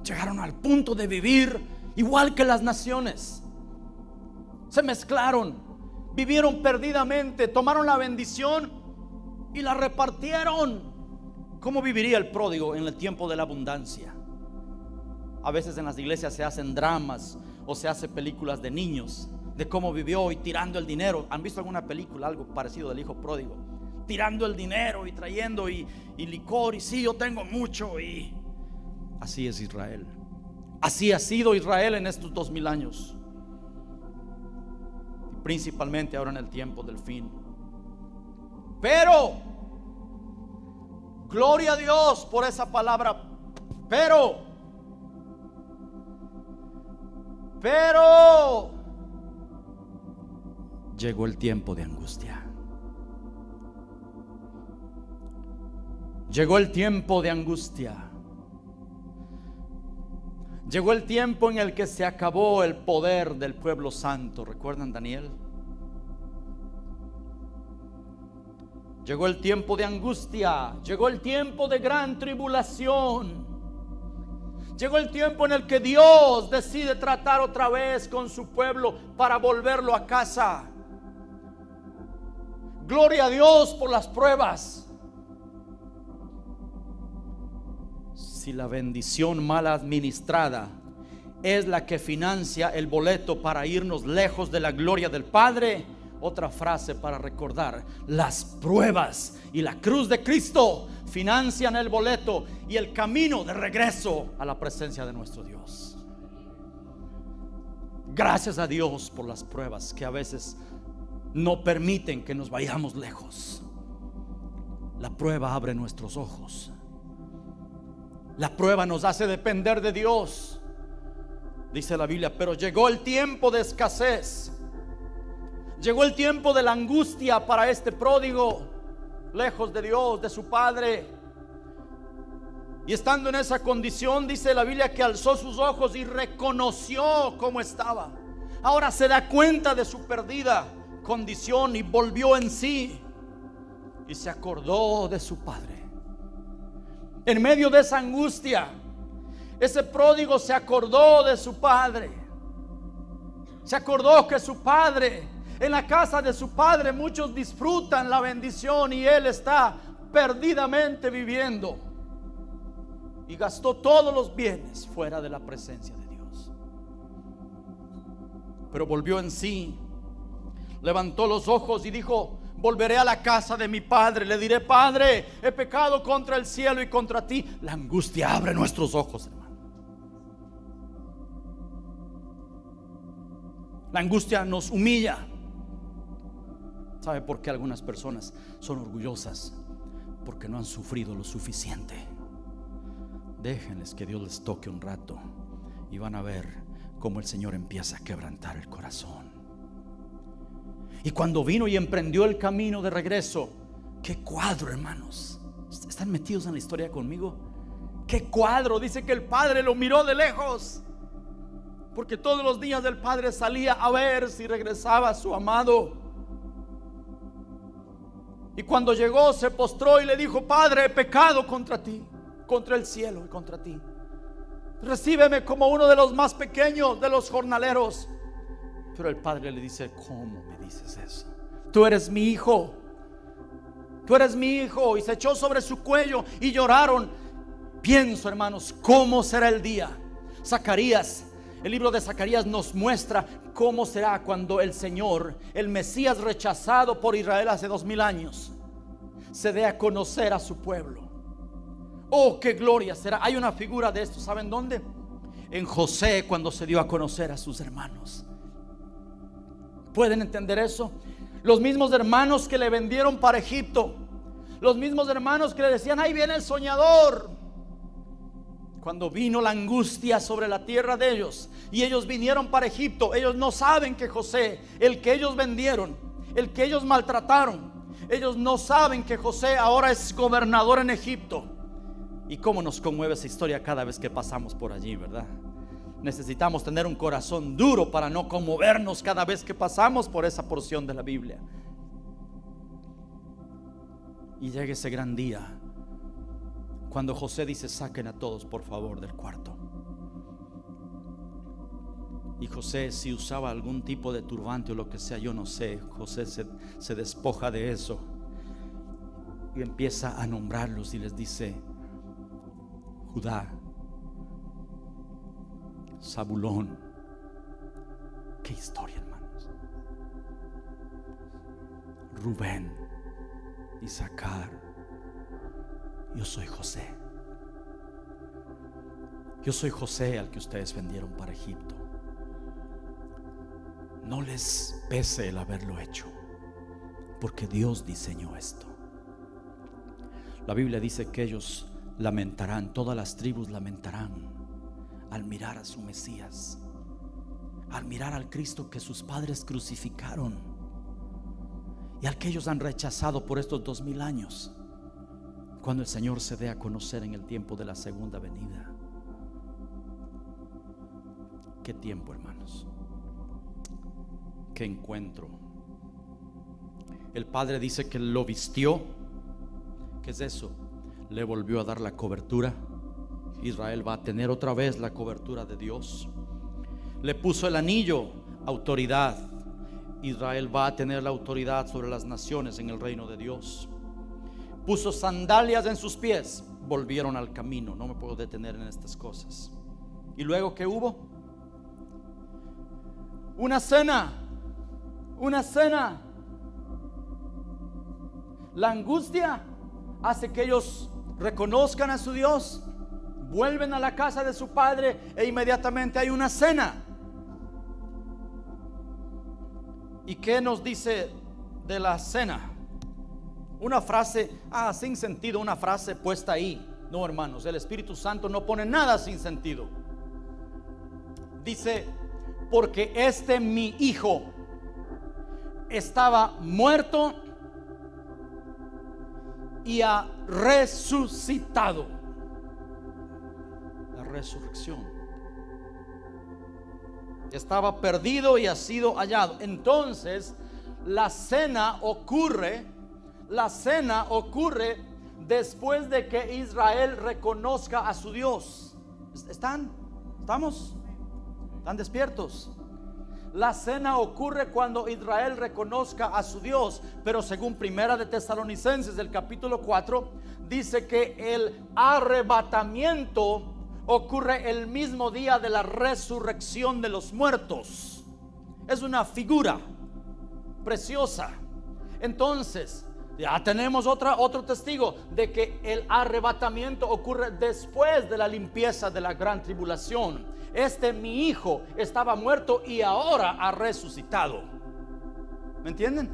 Llegaron al punto de vivir igual que las naciones. Se mezclaron, vivieron perdidamente, tomaron la bendición y la repartieron. ¿Cómo viviría el pródigo en el tiempo de la abundancia? A veces en las iglesias se hacen dramas o se hacen películas de niños, de cómo vivió y tirando el dinero. ¿Han visto alguna película, algo parecido del hijo pródigo? Tirando el dinero y trayendo y licor, y sí, yo tengo mucho. Y así es Israel. Así ha sido Israel en estos 2000 años, principalmente ahora en el tiempo del fin. Pero gloria a Dios por esa palabra. Pero llegó el tiempo de angustia. Llegó el tiempo de angustia. Llegó el tiempo en el que se acabó el poder del pueblo santo. ¿Recuerdan Daniel? Llegó el tiempo de angustia. Llegó el tiempo de gran tribulación. Llegó el tiempo en el que Dios decide tratar otra vez con su pueblo para volverlo a casa. Gloria a Dios por las pruebas. Si la bendición mal administrada es la que financia el boleto para irnos lejos de la gloria del Padre, otra frase para recordar: las pruebas y la cruz de Cristo financian el boleto y el camino de regreso a la presencia de nuestro Dios. Gracias a Dios por las pruebas que a veces no permiten que nos vayamos lejos. La prueba abre nuestros ojos. La prueba nos hace depender de Dios. Dice la Biblia: pero llegó el tiempo de escasez. Llegó el tiempo de la angustia para este pródigo. lejos de Dios, de su Padre. Y estando en esa condición, dice la Biblia que alzó sus ojos y reconoció cómo estaba. Ahora se da cuenta de su perdida condición y volvió en sí y se acordó de su Padre. En medio de esa angustia, ese pródigo se acordó de su Padre. Se acordó que su Padre, en la casa de su Padre muchos disfrutan la bendición y él está perdidamente viviendo. Y gastó todos los bienes fuera de la presencia de Dios. Pero volvió en sí, levantó los ojos y dijo: volveré a la casa de mi padre, le diré: Padre, he pecado contra el cielo y contra ti. La angustia abre nuestros ojos, hermano. La angustia nos humilla. ¿Sabe por qué algunas personas son orgullosas? Porque no han sufrido lo suficiente. Déjenles que Dios les toque un rato y van a ver cómo el Señor empieza a quebrantar el corazón. Y cuando vino y emprendió el camino de regreso, qué cuadro, hermanos. ¿Están metidos en la historia conmigo? Qué cuadro. Dice que el padre lo miró de lejos, porque todos los días el padre salía a ver si regresaba su amado. Y cuando llegó se postró y le dijo: Padre, he pecado contra ti, contra el cielo y contra ti. Recíbeme como uno de los más pequeños de los jornaleros. Pero el padre le dice: ¿cómo me dices eso? Tú eres mi hijo. Tú eres mi hijo. Y se echó sobre su cuello y lloraron. Pienso, hermanos, cómo será el día. Zacarías, el libro de Zacarías nos muestra cómo será cuando el Señor, el Mesías rechazado por Israel hace 2000 años, se dé a conocer a su pueblo. Oh, qué gloria será. Hay una figura de esto, ¿saben dónde? En José, cuando se dio a conocer a sus hermanos. ¿Pueden entender eso? Los mismos hermanos que le vendieron para Egipto, los mismos hermanos que le decían: ahí viene el soñador. Cuando vino la angustia sobre la tierra de ellos y ellos vinieron para Egipto, ellos no saben que José, el que ellos vendieron, el que ellos maltrataron, ellos no saben que José ahora es gobernador en Egipto. Y cómo nos conmueve esa historia cada vez que pasamos por allí, ¿verdad? Necesitamos tener un corazón duro para no conmovernos cada vez que pasamos por esa porción de la Biblia. Y llega ese gran día cuando José dice: saquen a todos por favor del cuarto. Y José, si usaba algún tipo de turbante o lo que sea, yo no sé, José se despoja de eso y empieza a nombrarlos y les dice: Judá, Zabulón. Qué historia, hermanos. Rubén, Isaacar. Yo soy José. Yo soy José al que ustedes vendieron para Egipto. No les pese el haberlo hecho, porque Dios diseñó esto. La Biblia dice que ellos lamentarán, todas las tribus lamentarán al mirar a su Mesías, al mirar al Cristo que sus padres crucificaron y al que ellos han rechazado por estos 2000 años, cuando el Señor se dé a conocer en el tiempo de la segunda venida. Qué tiempo, hermanos. Qué encuentro. El Padre dice que lo vistió. ¿Qué es eso? Le volvió a dar la cobertura. Israel va a tener otra vez la cobertura de Dios. Le puso el anillo, autoridad. Israel va a tener la autoridad sobre las naciones en el reino de Dios. Puso sandalias en sus pies. Volvieron al camino. No me puedo detener en estas cosas. ¿Y luego qué hubo? Una cena. Una cena. La angustia hace que ellos reconozcan a su Dios, vuelven a la casa de su padre e inmediatamente hay una cena. ¿Y qué nos dice de la cena? Una frase sin sentido, una frase puesta ahí. No, hermanos, el Espíritu Santo no pone nada sin sentido. Dice: porque mi hijo estaba muerto y ha resucitado. La resurrección. Estaba perdido y ha sido hallado. Entonces la cena ocurre después de que Israel reconozca a su Dios. ¿Estamos? ¿Están despiertos? La cena ocurre cuando Israel reconozca a su Dios. Pero según Primera de Tesalonicenses, el capítulo 4, dice que el arrebatamiento ocurre el mismo día de la resurrección de los muertos. Es una figura preciosa. Entonces ya tenemos otro testigo de que el arrebatamiento ocurre después de la limpieza de la gran tribulación. Mi hijo estaba muerto y ahora ha resucitado. ¿Me entienden?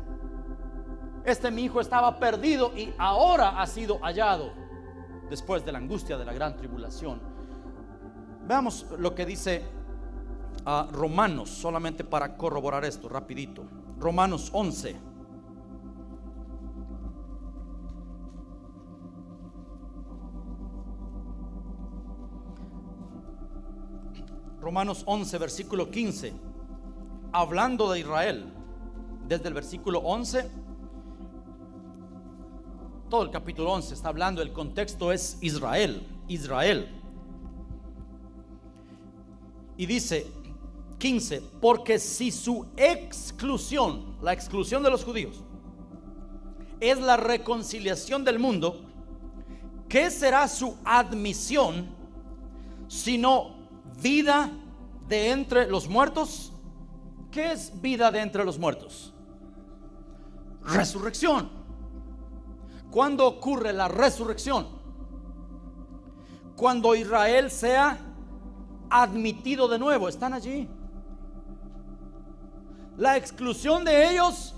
Mi hijo estaba perdido y ahora ha sido hallado después de la angustia de la gran tribulación. Veamos lo que dice Romanos, solamente para corroborar esto rapidito. Romanos 11. Romanos 11, versículo 15. Hablando de Israel, desde el versículo 11, todo el capítulo 11 está hablando, el contexto es Israel. Y dice 15, porque si su exclusión, la exclusión de los judíos, es la reconciliación del mundo, ¿qué será su admisión sino vida de entre los muertos? ¿Qué es vida de entre los muertos? Resurrección. ¿Cuándo ocurre la resurrección? Cuando Israel sea admitido de nuevo. ¿Están allí? La exclusión de ellos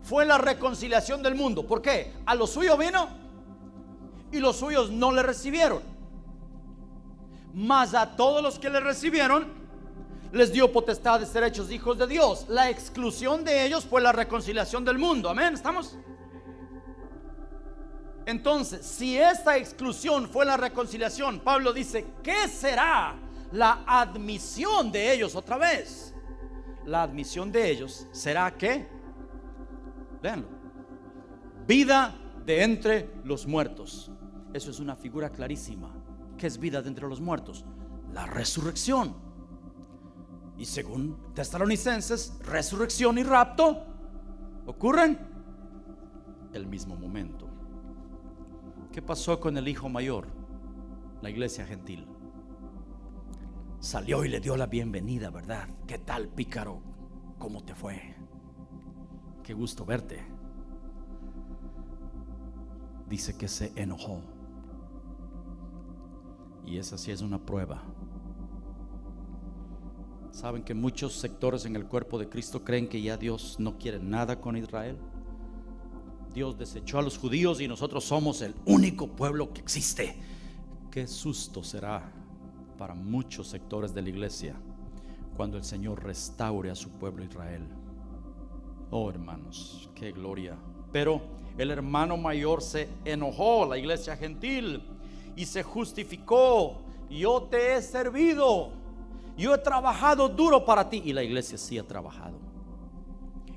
fue la reconciliación del mundo. ¿Por qué? A los suyos vino y los suyos no le recibieron. Mas a todos los que le recibieron les dio potestad de ser hechos hijos de Dios. La exclusión de ellos fue la reconciliación del mundo. Amén, ¿estamos? Entonces, si esta exclusión fue la reconciliación, Pablo dice, ¿qué será la admisión de ellos otra vez? La admisión de ellos será que, véanlo, vida de entre los muertos. Eso es una figura clarísima. ¿Qué es vida de entre los muertos? La resurrección. Y según Tesalonicenses, resurrección y rapto ocurren el mismo momento. ¿Qué pasó con el hijo mayor? La iglesia gentil salió y le dio la bienvenida, ¿verdad? ¿Qué tal, pícaro? ¿Cómo te fue? Qué gusto verte. Dice que se enojó. Y esa sí es una prueba. ¿Saben que muchos sectores en el cuerpo de Cristo creen que ya Dios no quiere nada con Israel? Dios desechó a los judíos y nosotros somos el único pueblo que existe. Qué susto será para muchos sectores de la iglesia cuando el Señor restaure a su pueblo Israel. Oh, hermanos, qué gloria. Pero el hermano mayor se enojó, la iglesia gentil, y se justificó. Yo te he servido, yo he trabajado duro para ti. Y la iglesia sí ha trabajado.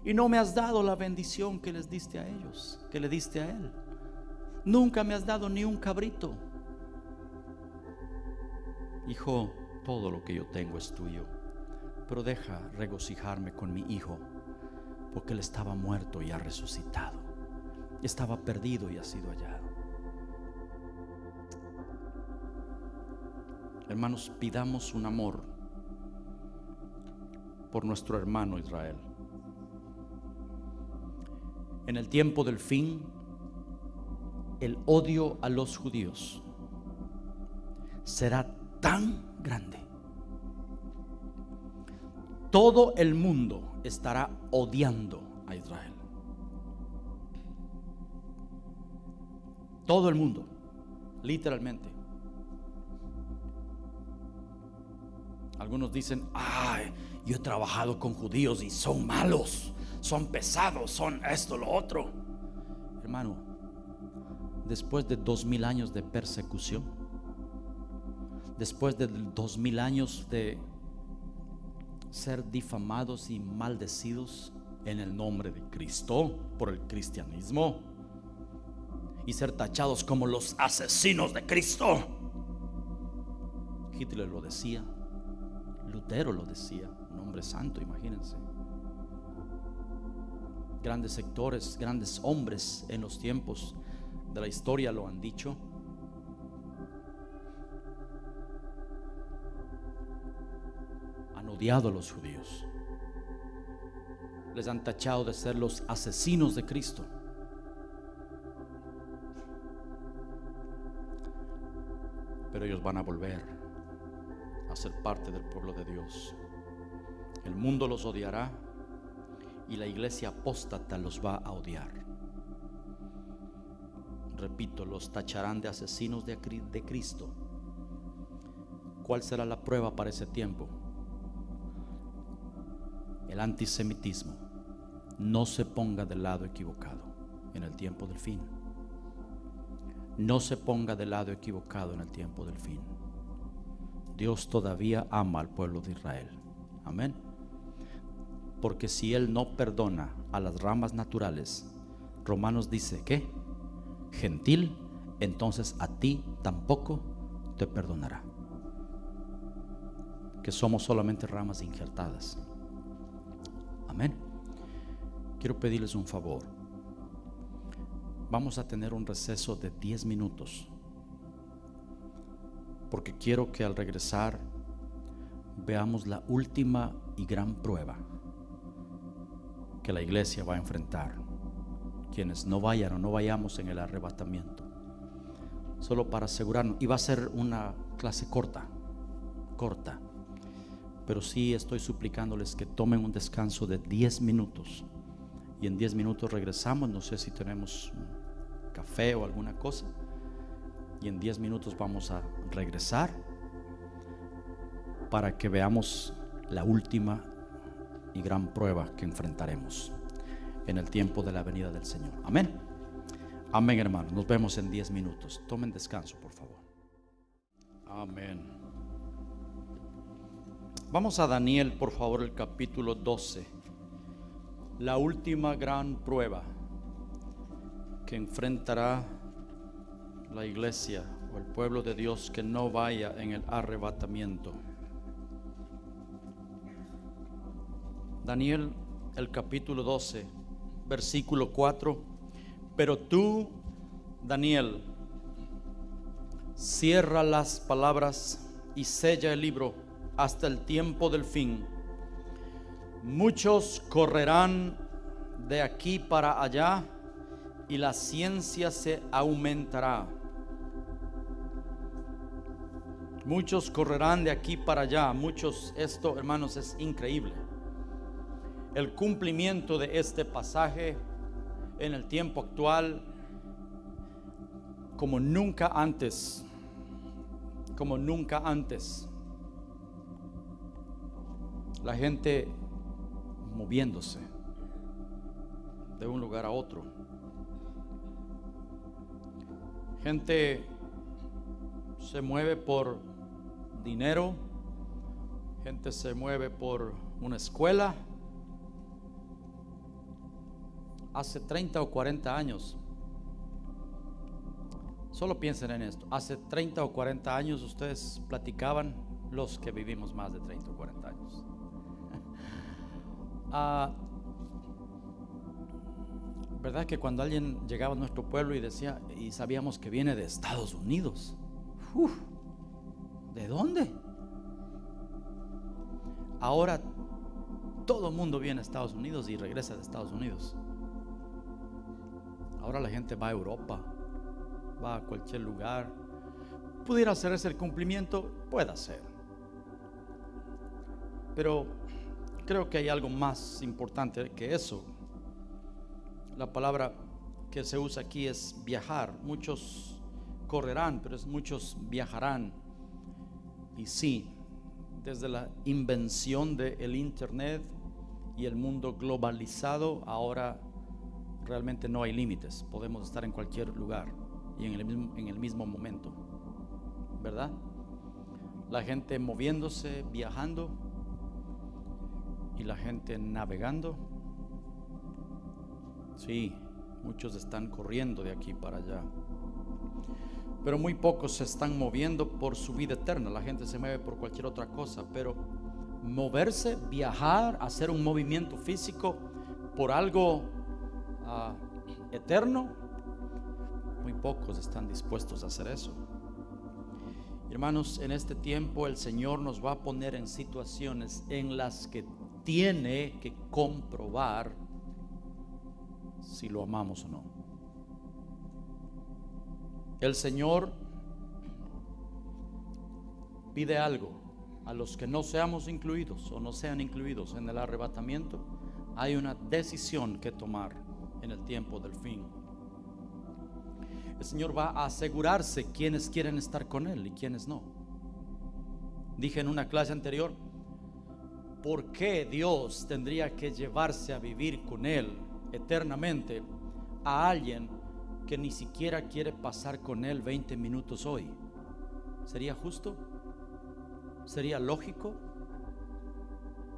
Y no me has dado la bendición que les diste a ellos, que le diste a él. Nunca me has dado ni un cabrito. Hijo, todo lo que yo tengo es tuyo, pero deja regocijarme con mi hijo, porque él estaba muerto y ha resucitado, estaba perdido y ha sido hallado. Hermanos, pidamos un amor por nuestro hermano Israel. En el tiempo del fin, el odio a los judíos será tan grande. Todo el mundo estará odiando a Israel. Todo el mundo, literalmente. Algunos dicen, ay, yo he trabajado con judíos y son malos, son pesados, son esto, lo otro. Hermano, después de 2000 años de persecución, después de 2000 años de ser difamados y maldecidos en el nombre de Cristo por el cristianismo y ser tachados como los asesinos de Cristo. Hitler lo decía, Lutero lo decía, un hombre santo, imagínense. Grandes sectores, grandes hombres en los tiempos de la historia lo han dicho. Han odiado a los judíos, les han tachado de ser los asesinos de Cristo. Pero ellos van a volver a ser parte del pueblo de Dios. El mundo los odiará y la iglesia apóstata los va a odiar. Repito, los tacharán de asesinos de Cristo. ¿Cuál será la prueba para ese tiempo? El antisemitismo. No se ponga del lado equivocado en el tiempo del fin. No se ponga del lado equivocado en el tiempo del fin. Dios todavía ama al pueblo de Israel. Amén. Porque si Él no perdona a las ramas naturales, Romanos dice que gentil, entonces a ti tampoco te perdonará. Que somos solamente ramas injertadas. Amén. Quiero pedirles un favor. Vamos a tener un receso de 10 minutos, porque quiero que al regresar veamos la última y gran prueba que la iglesia va a enfrentar, quienes no vayan o no vayamos en el arrebatamiento, solo para asegurarnos. Y va a ser una clase corta, pero sí estoy suplicándoles que tomen un descanso de 10 minutos y en 10 minutos regresamos. No sé si tenemos un café o alguna cosa, y en 10 minutos vamos a regresar para que veamos la última y gran prueba que enfrentaremos en el tiempo de la venida del Señor. Amén. Amén, hermanos. Nos vemos en 10 minutos. Tomen descanso, por favor. Amén. Vamos a Daniel, por favor, el capítulo 12. La última gran prueba que enfrentará la iglesia o el pueblo de Dios que no vaya en el arrebatamiento. Daniel, el capítulo 12, versículo 4. Pero tú, Daniel, cierra las palabras y sella el libro hasta el tiempo del fin. Muchos correrán de aquí para allá y la ciencia se aumentará. Muchos correrán de aquí para allá. Muchos, esto, hermanos, es increíble. El cumplimiento de este pasaje en el tiempo actual, como nunca antes, la gente moviéndose de un lugar a otro, gente se mueve por dinero, gente se mueve por una escuela. Hace 30 o 40 años, solo piensen en esto, hace 30 o 40 años ustedes platicaban, los que vivimos más de 30 o 40 años, ¿verdad que cuando alguien llegaba a nuestro pueblo y decía, y sabíamos que viene de Estados Unidos? ¿De dónde? Ahora todo el mundo viene a Estados Unidos y regresa de Estados Unidos. Ahora la gente va a Europa, va a cualquier lugar. ¿Pudiera ser ese el cumplimiento? Puede ser. Pero creo que hay algo más importante que eso. La palabra que se usa aquí es viajar. Muchos correrán, pero muchos viajarán. Y sí, desde la invención del internet y el mundo globalizado, ahora realmente no hay límites. Podemos estar en cualquier lugar y en el mismo momento, ¿verdad? La gente moviéndose, viajando, y la gente navegando. Sí, muchos están corriendo de aquí para allá, pero muy pocos se están moviendo por su vida eterna. La gente se mueve por cualquier otra cosa, pero moverse, viajar, hacer un movimiento físico por algo eterno, muy pocos están dispuestos a hacer eso. Hermanos, en este tiempo el Señor nos va a poner en situaciones en las que tiene que comprobar si lo amamos o no. El Señor pide algo a los que no seamos incluidos o no sean incluidos en el arrebatamiento. Hay una decisión que tomar en el tiempo del fin. El Señor va a asegurarse quiénes quieren estar con Él y quiénes no. Dije en una clase anterior, ¿por qué Dios tendría que llevarse a vivir con Él eternamente a alguien que ni siquiera quiere pasar con Él 20 minutos hoy? ¿Sería justo? ¿Sería lógico?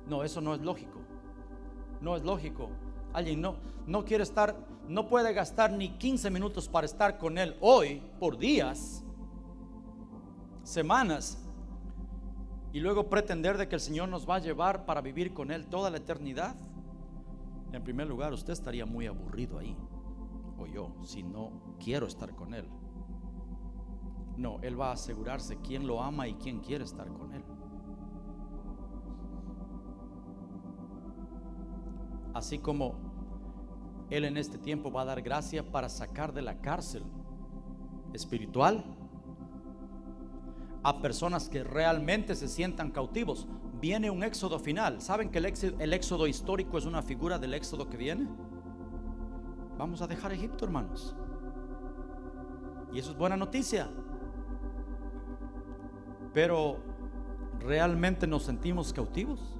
No, eso no es lógico. No es lógico. Alguien no quiere estar, no puede gastar ni 15 minutos para estar con Él hoy, por días, semanas, y luego pretender de que el Señor nos va a llevar para vivir con Él toda la eternidad. En primer lugar, usted estaría muy aburrido ahí, o yo, si no quiero estar con Él. No, Él va a asegurarse quién lo ama y quién quiere estar con Él. Así como Él en este tiempo va a dar gracia para sacar de la cárcel espiritual a personas que realmente se sientan cautivos. Viene un éxodo final. ¿Saben que el éxodo histórico es una figura del éxodo que viene? Vamos a dejar Egipto, hermanos, y eso es buena noticia. Pero ¿realmente nos sentimos cautivos?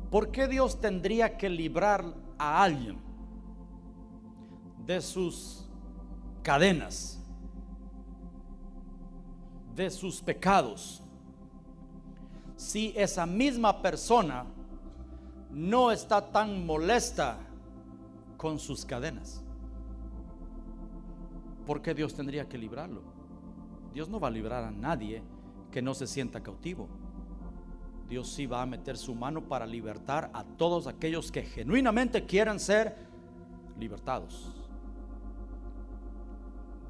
¿Por qué Dios tendría que librar a alguien de sus cadenas, de sus pecados, si esa misma persona no está tan molesta con sus cadenas? ¿Por qué Dios tendría que librarlo? Dios no va a librar a nadie que no se sienta cautivo. Dios sí va a meter su mano para libertar a todos aquellos que genuinamente quieran ser libertados.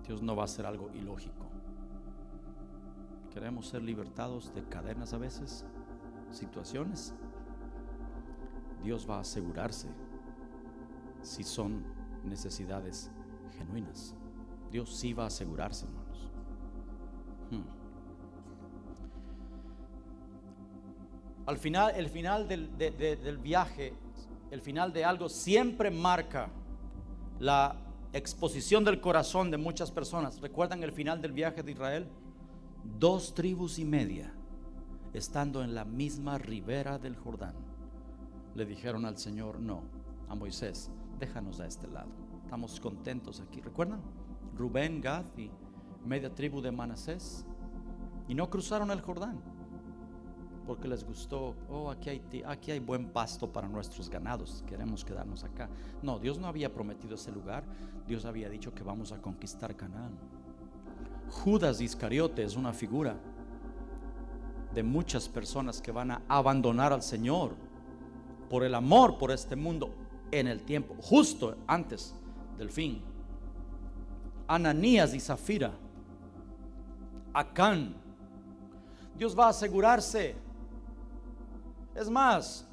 Dios no va a hacer algo ilógico. Queremos ser libertados de cadenas a veces, situaciones. Dios va a asegurarse si son necesidades genuinas. Dios sí va a asegurarse, hermanos. Al final, el final del viaje, el final de algo siempre marca la exposición del corazón de muchas personas. ¿Recuerdan el final del viaje de Israel? 2 tribus y media, estando en la misma ribera del Jordán, le dijeron al Señor, no, a Moisés, déjanos a este lado, estamos contentos aquí. ¿Recuerdan? Rubén, Gad y media tribu de Manasés, y no cruzaron el Jordán porque les gustó. Aquí hay buen pasto para nuestros ganados, queremos quedarnos acá. No, Dios no había prometido ese lugar. Dios había dicho que vamos a conquistar Canaán. Judas Iscariote es una figura de muchas personas que van a abandonar al Señor por el amor por este mundo en el tiempo justo antes del fin. Ananías y Zafira, Acán. Dios va a asegurarse. Es más,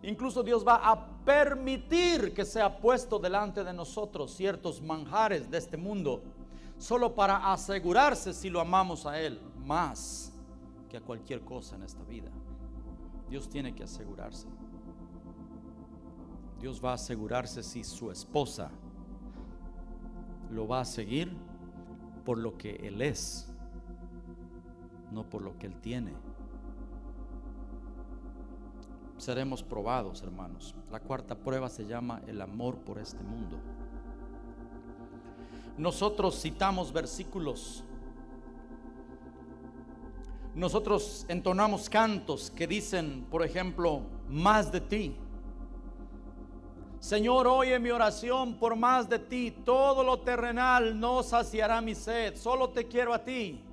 incluso Dios va a permitir que sea puesto delante de nosotros ciertos manjares de este mundo, solo para asegurarse si lo amamos a Él más que a cualquier cosa en esta vida. Dios tiene que asegurarse. Dios va a asegurarse si su esposa lo va a seguir por lo que Él es, no por lo que Él tiene. Seremos probados, hermanos. La cuarta prueba se llama el amor por este mundo. nosotros citamos versículos, nosotros entonamos cantos que dicen, por ejemplo, más de ti. Señor, oye mi oración por más de ti. Todo lo terrenal no saciará mi sed. Solo te quiero a ti.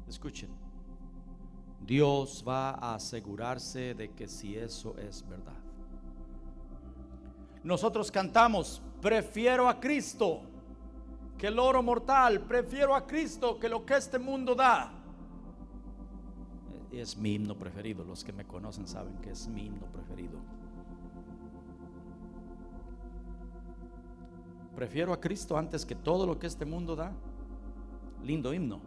Escuchen, Dios va a asegurarse de que si eso es verdad. Nosotros cantamos, prefiero a Cristo que el oro mortal, prefiero a Cristo que lo que este mundo da. Es mi himno preferido. Los que me conocen saben que es mi himno preferido. Prefiero a Cristo antes que todo lo que este mundo da. Lindo himno.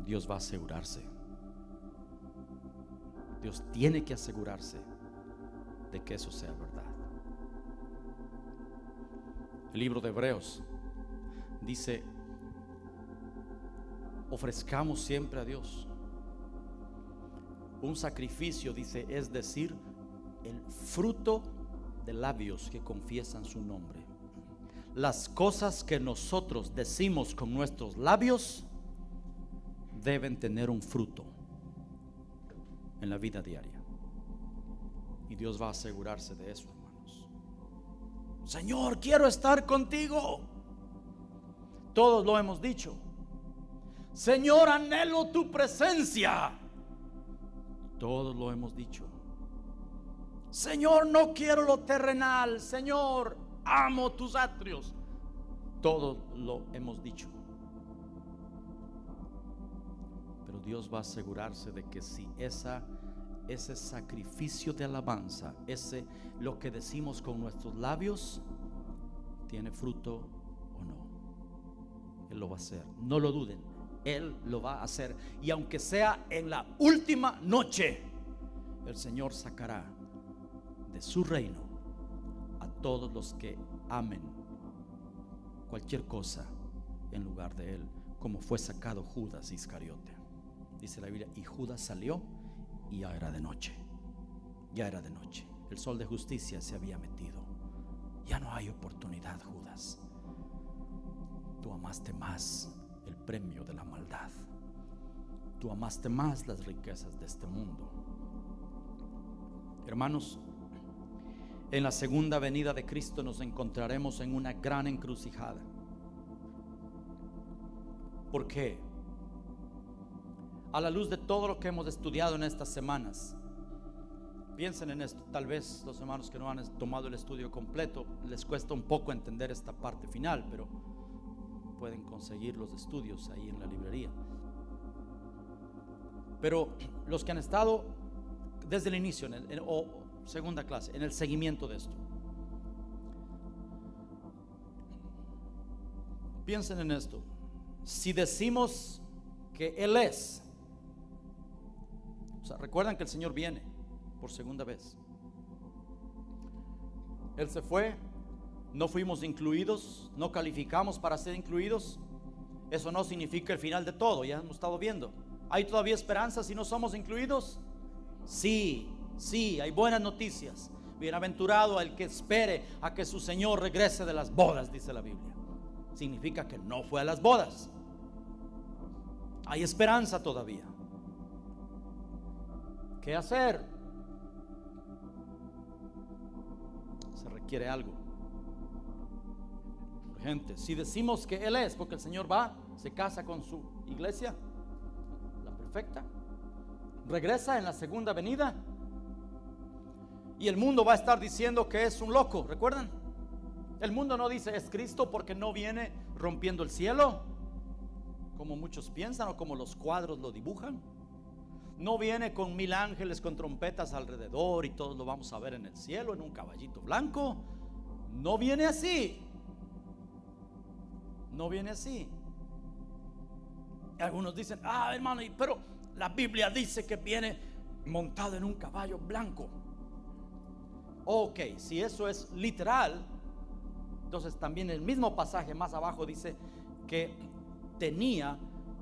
Dios va a asegurarse. Dios tiene que asegurarse de que eso sea verdad. El libro de Hebreos dice, ofrezcamos siempre a Dios un sacrificio, dice, es decir, el fruto de labios que confiesan su nombre. Las cosas que nosotros decimos con nuestros labios deben tener un fruto en la vida diaria. Y Dios va a asegurarse de eso, hermanos. Señor, quiero estar contigo. Todos lo hemos dicho. Señor, anhelo tu presencia. Todos lo hemos dicho. Señor, no quiero lo terrenal. Señor, amo tus atrios. Todos lo hemos dicho. Pero Dios va a asegurarse de que si ese sacrificio de alabanza, lo que decimos con nuestros labios, tiene fruto o no. Él lo va a hacer. No lo duden. Él lo va a hacer. Y aunque sea en la última noche, el Señor sacará de su reino a todos los que amen cualquier cosa en lugar de Él, como fue sacado Judas Iscariote. Dice la Biblia, y Judas salió y ya era de noche. Ya era de noche. El sol de justicia se había metido. Ya no hay oportunidad, Judas. Tú amaste más el premio de la maldad. Tú amaste más las riquezas de este mundo. Hermanos, en la segunda venida de Cristo nos encontraremos en una gran encrucijada. ¿Por qué? A la luz de todo lo que hemos estudiado en estas semanas, piensen en esto. Tal vez los hermanos que no han tomado el estudio completo les cuesta un poco entender esta parte final, pero pueden conseguir los estudios ahí en la librería. Pero los que han estado desde el inicio o segunda clase, en el seguimiento de esto, piensen en esto. Si decimos que Él es, o sea, recuerdan que el Señor viene por segunda vez. Él se fue, no fuimos incluidos, no calificamos para ser incluidos. Eso no significa el final de todo, ya hemos estado viendo. ¿Hay todavía esperanza si no somos incluidos? Sí, sí, hay buenas noticias. Bienaventurado el que espere a que su Señor regrese de las bodas, dice la Biblia. Significa que no fue a las bodas. Hay esperanza todavía. ¿Qué hacer? Se requiere algo. Gente, si decimos que Él es, porque el Señor va, se casa con su iglesia, la perfecta, regresa en la segunda venida, y el mundo va a estar diciendo que es un loco. ¿Recuerdan? El mundo no dice es Cristo porque no viene rompiendo el cielo, como muchos piensan o como los cuadros lo dibujan. No viene con 1000 ángeles con trompetas alrededor y todos lo vamos a ver en el cielo en un caballito blanco. No viene así. No viene así. Algunos dicen, hermano, pero la Biblia dice que viene montado en un caballo blanco. Ok, si eso es literal, entonces también el mismo pasaje más abajo dice que tenía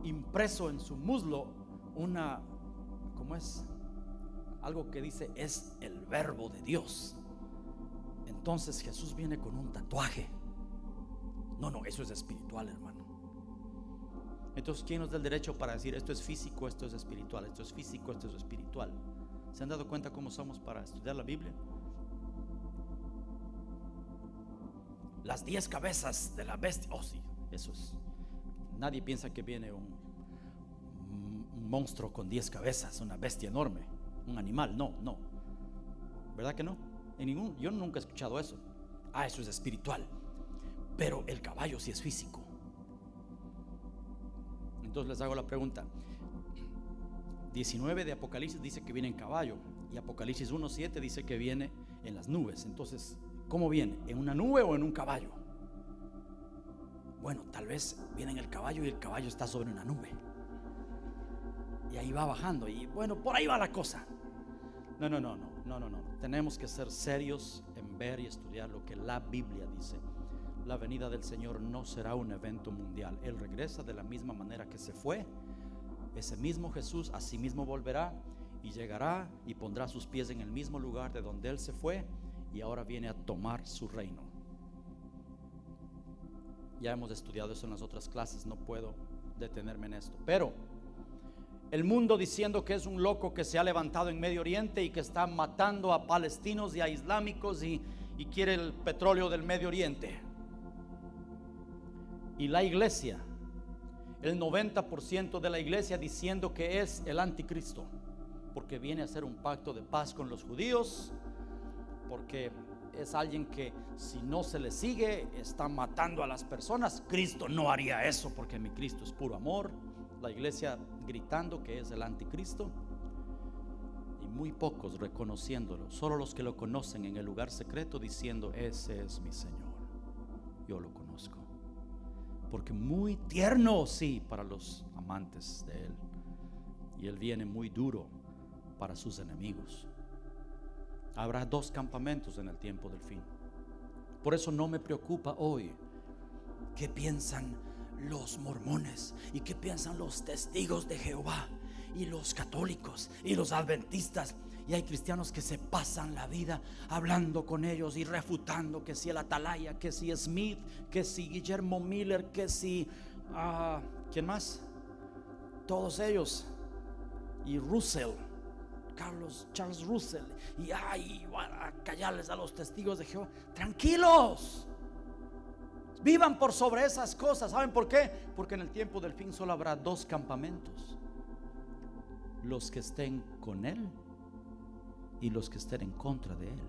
impreso en su muslo una, ¿cómo es? Algo que dice es el verbo de Dios. entonces Jesús viene con un tatuaje. No, eso es espiritual, hermano. Entonces, ¿quién nos da el derecho para decir esto es físico, esto es espiritual, esto es físico, esto es espiritual? ¿Se han dado cuenta cómo somos para estudiar la Biblia? Las 10 cabezas de la bestia. Oh, sí, eso es. Nadie piensa que viene un monstruo con 10 cabezas, una bestia enorme, un animal. No. ¿Verdad que no? Yo nunca he escuchado eso. Eso es espiritual. Pero el caballo sí es físico. Entonces les hago la pregunta. 19 de Apocalipsis dice que viene en caballo, y Apocalipsis 1:7 dice que viene en las nubes. Entonces, ¿cómo viene? ¿En una nube o en un caballo? Bueno, tal vez viene en el caballo y el caballo está sobre una nube, y ahí va bajando, y bueno, por ahí va la cosa. No. Tenemos que ser serios en ver y estudiar lo que la Biblia dice. La venida del Señor no será un evento mundial. Él regresa de la misma manera que se fue. Ese mismo Jesús así mismo volverá y llegará y pondrá sus pies en el mismo lugar de donde Él se fue, y ahora viene a tomar su reino. Ya hemos estudiado eso en las otras clases, no puedo detenerme en esto. Pero el mundo diciendo que es un loco que se ha levantado en Medio Oriente y que está matando a palestinos y a islámicos y quiere el petróleo del Medio Oriente. Y la iglesia, el 90% de la iglesia diciendo que es el anticristo, porque viene a hacer un pacto de paz con los judíos, porque es alguien que si no se le sigue está matando a las personas. Cristo no haría eso, porque mi Cristo es puro amor. La iglesia gritando que es el anticristo, y muy pocos reconociéndolo, solo los que lo conocen en el lugar secreto diciendo: ese es mi Señor, yo lo conozco. Porque muy tierno, sí, para los amantes de Él, y Él viene muy duro para sus enemigos. Habrá 2 campamentos en el tiempo del fin. Por eso no me preocupa hoy qué piensan los mormones y qué piensan los testigos de Jehová y los católicos y los adventistas. Y hay cristianos que se pasan la vida hablando con ellos y refutando que si el Atalaya, que si Smith, que si Guillermo Miller, que si ¿quién más? Todos ellos. Y Russell, Charles Russell. Y van a callarles a los testigos de Jehová. Tranquilos, vivan por sobre esas cosas. ¿Saben por qué? Porque en el tiempo del fin solo habrá 2 campamentos: los que estén con Él y los que estén en contra de Él.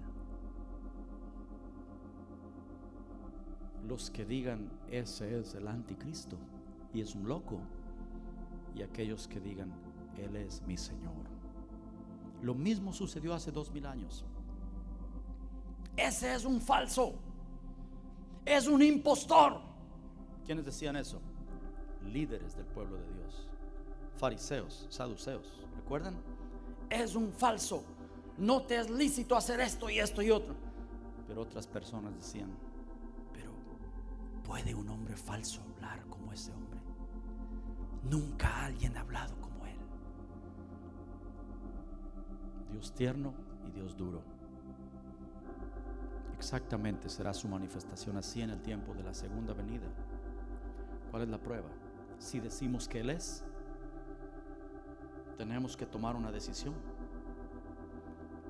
Los que digan ese es el anticristo y es un loco, y aquellos que digan Él es mi Señor. Lo mismo sucedió hace 2000 años. Ese es un falso, es un impostor. ¿Quiénes decían eso? Líderes del pueblo de Dios, fariseos, saduceos. ¿Recuerdan? Es un falso, no te es lícito hacer esto y esto y otro. Pero otras personas decían: pero ¿puede un hombre falso hablar como ese hombre? Nunca alguien ha hablado como él. Dios tierno y Dios duro. Exactamente será su manifestación así en el tiempo de la segunda venida. ¿Cuál es la prueba? Si decimos que Él es, tenemos que tomar una decisión.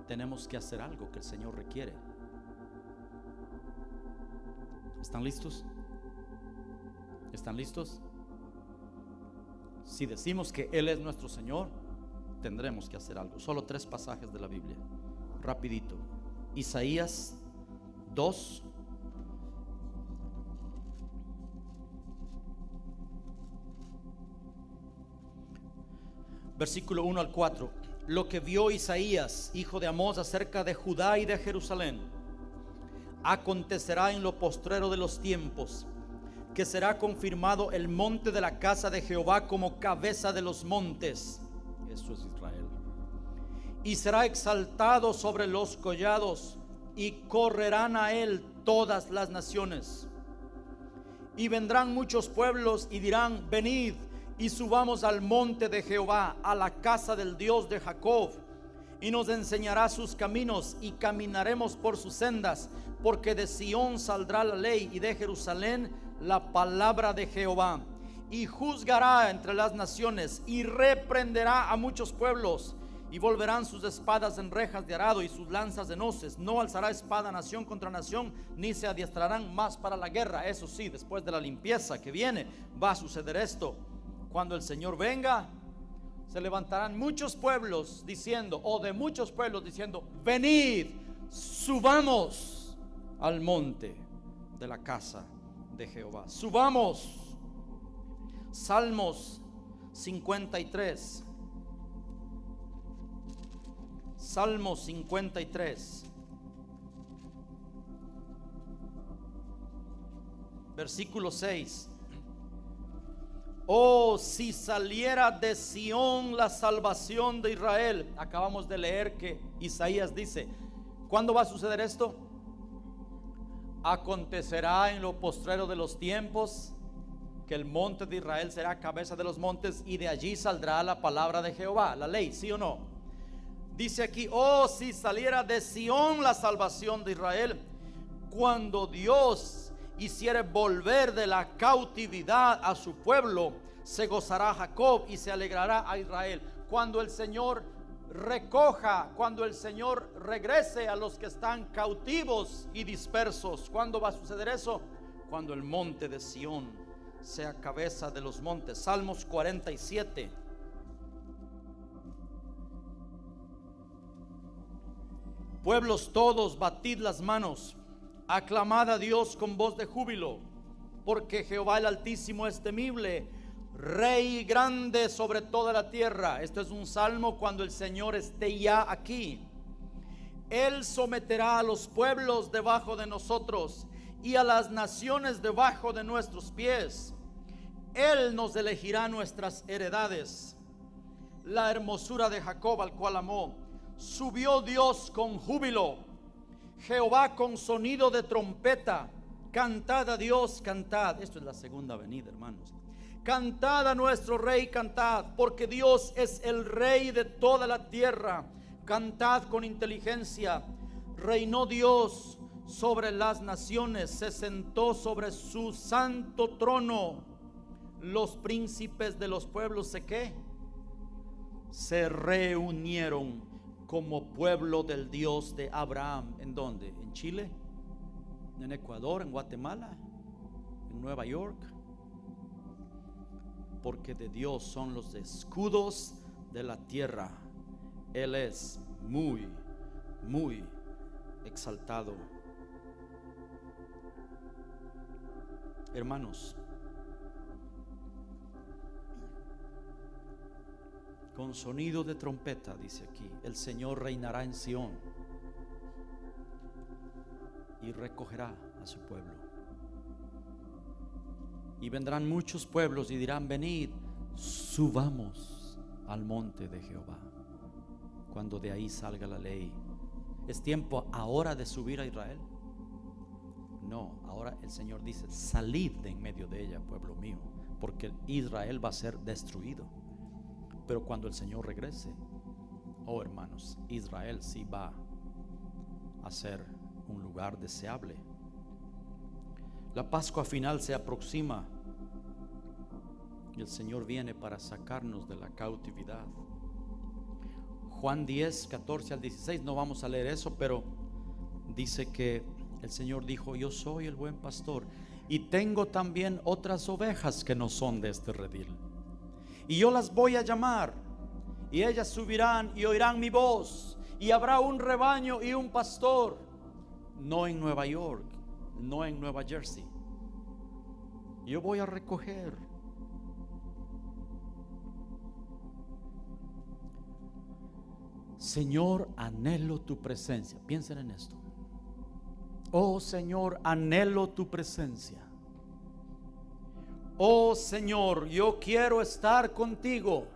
Tenemos que hacer algo que el Señor requiere. ¿Están listos? ¿Están listos? Si decimos que Él es nuestro Señor, tendremos que hacer algo. Solo 3 pasajes de la Biblia, rapidito. Isaías 2, versículo 1 al 4. Lo que vio Isaías, hijo de Amós, acerca de Judá y de Jerusalén, acontecerá en lo postrero de los tiempos, que será confirmado el monte de la casa de Jehová como cabeza de los montes. Eso es Israel. Y será exaltado sobre los collados, y correrán a él todas las naciones. Y vendrán muchos pueblos y dirán: venid y subamos al monte de Jehová, a la casa del Dios de Jacob, y nos enseñará sus caminos, y caminaremos por sus sendas, porque de Sión saldrá la ley, y de Jerusalén la palabra de Jehová. Y juzgará entre las naciones, y reprenderá a muchos pueblos, y volverán sus espadas en rejas de arado y sus lanzas en hoces. No alzará espada nación contra nación, ni se adiestrarán más para la guerra. Eso sí, después de la limpieza que viene, va a suceder esto. Cuando el Señor venga, se levantarán muchos pueblos diciendo, o de muchos pueblos diciendo: venid, subamos al monte de la casa de Jehová. Subamos. Salmos 53. Salmos 53. Versículo 6. Oh, si saliera de Sión la salvación de Israel. Acabamos de leer que Isaías dice: ¿cuándo va a suceder esto? Acontecerá en lo postrero de los tiempos que el monte de Israel será cabeza de los montes, y de allí saldrá la palabra de Jehová, la ley, ¿sí o no? Dice aquí: oh, si saliera de Sión la salvación de Israel. Cuando Dios hiciere volver de la cautividad a su pueblo, se gozará Jacob y se alegrará a Israel. Cuando el Señor recoja, cuando el Señor regrese a los que están cautivos y dispersos. ¿Cuándo va a suceder eso? Cuando el monte de Sión sea cabeza de los montes. Salmos 47. Pueblos todos, batid las manos, aclamad a Dios con voz de júbilo, porque Jehová el Altísimo es temible, Rey grande sobre toda la tierra. Esto es un salmo cuando el Señor esté ya aquí. Él someterá a los pueblos debajo de nosotros y a las naciones debajo de nuestros pies. Él nos elegirá nuestras heredades. La hermosura de Jacob, al cual amó. Subió Dios con júbilo, Jehová con sonido de trompeta. Cantad a Dios, cantad. Esto es la segunda venida, hermanos. Cantad a nuestro Rey, cantad, porque Dios es el Rey de toda la tierra. Cantad con inteligencia. Reinó Dios sobre las naciones, se sentó sobre su santo trono. Los príncipes de los pueblos se reunieron como pueblo del Dios de Abraham. ¿En dónde? ¿En Chile? ¿En Ecuador? ¿En Guatemala? ¿En Nueva York? Porque de Dios son los escudos de la tierra. Él es muy, muy exaltado. Hermanos, con sonido de trompeta, dice aquí, el Señor reinará en Sión y recogerá a su pueblo. Y vendrán muchos pueblos y dirán: venid, subamos al monte de Jehová, cuando de ahí salga la ley. ¿Es tiempo ahora de subir a Israel? No, ahora el Señor dice: salid de en medio de ella, pueblo mío, porque Israel va a ser destruido. Pero cuando el Señor regrese, oh hermanos, Israel sí va a ser un lugar deseable. La Pascua final se aproxima y el Señor viene para sacarnos de la cautividad. Juan 10, 14 al 16, no vamos a leer eso, pero dice que el Señor dijo: yo soy el buen pastor y tengo también otras ovejas que no son de este redil. Y yo las voy a llamar, y ellas subirán y oirán mi voz, y habrá un rebaño y un pastor. No en Nueva York, no en Nueva Jersey. Yo voy a recoger. Señor, anhelo tu presencia. Piensen en esto. Oh Señor, anhelo tu presencia. Oh Señor, yo quiero estar contigo.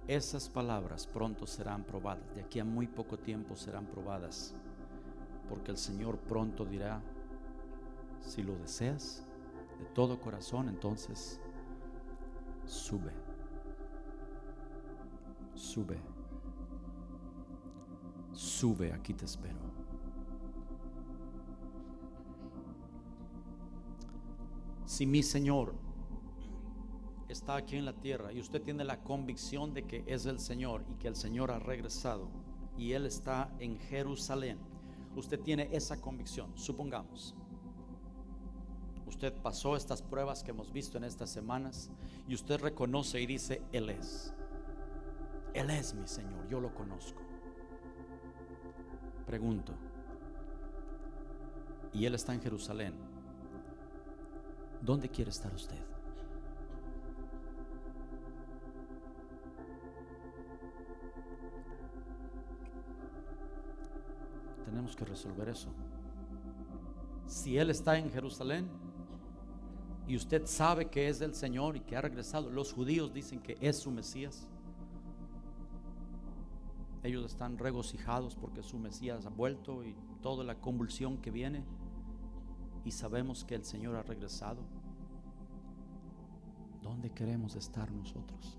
Esas palabras pronto serán probadas. De aquí a muy poco tiempo serán probadas, porque el Señor pronto dirá: si lo deseas de todo corazón, entonces sube. Sube. Sube, aquí te espero. Si mi Señor está aquí en la tierra y usted tiene la convicción de que es el Señor y que el Señor ha regresado y Él está en Jerusalén, usted tiene esa convicción. Supongamos, usted pasó estas pruebas que hemos visto en estas semanas y usted reconoce y dice: Él es mi Señor, yo lo conozco. Pregunto, y Él está en Jerusalén, ¿dónde quiere estar usted? Tenemos que resolver eso. Si Él está en Jerusalén y usted sabe que es el Señor y que ha regresado, los judíos dicen que es su Mesías. Ellos están regocijados porque su Mesías ha vuelto y toda la convulsión que viene, y sabemos que el Señor ha regresado. ¿Dónde queremos estar nosotros?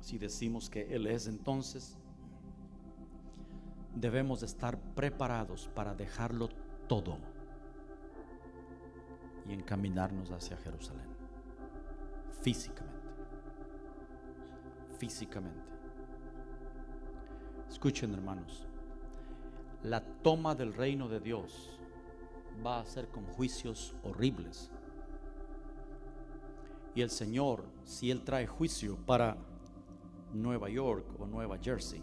Si decimos que Él es, entonces debemos estar preparados para dejarlo todo y encaminarnos hacia Jerusalén. Físicamente. Escuchen, hermanos, la toma del reino de Dios va a ser con juicios horribles. Y el Señor, si Él trae juicio para Nueva York o Nueva Jersey,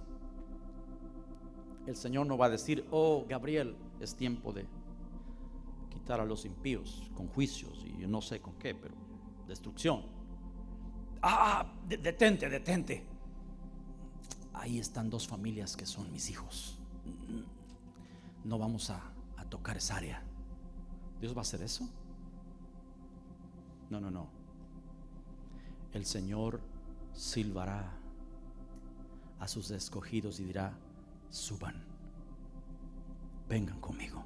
el Señor no va a decir: oh, Gabriel, es tiempo de quitar a los impíos con juicios y no sé con qué, pero destrucción. Detente. Ahí están dos familias que son mis hijos. No vamos a tocar esa área. ¿Dios va a hacer eso? No. El Señor silbará a sus escogidos y dirá: suban, vengan conmigo,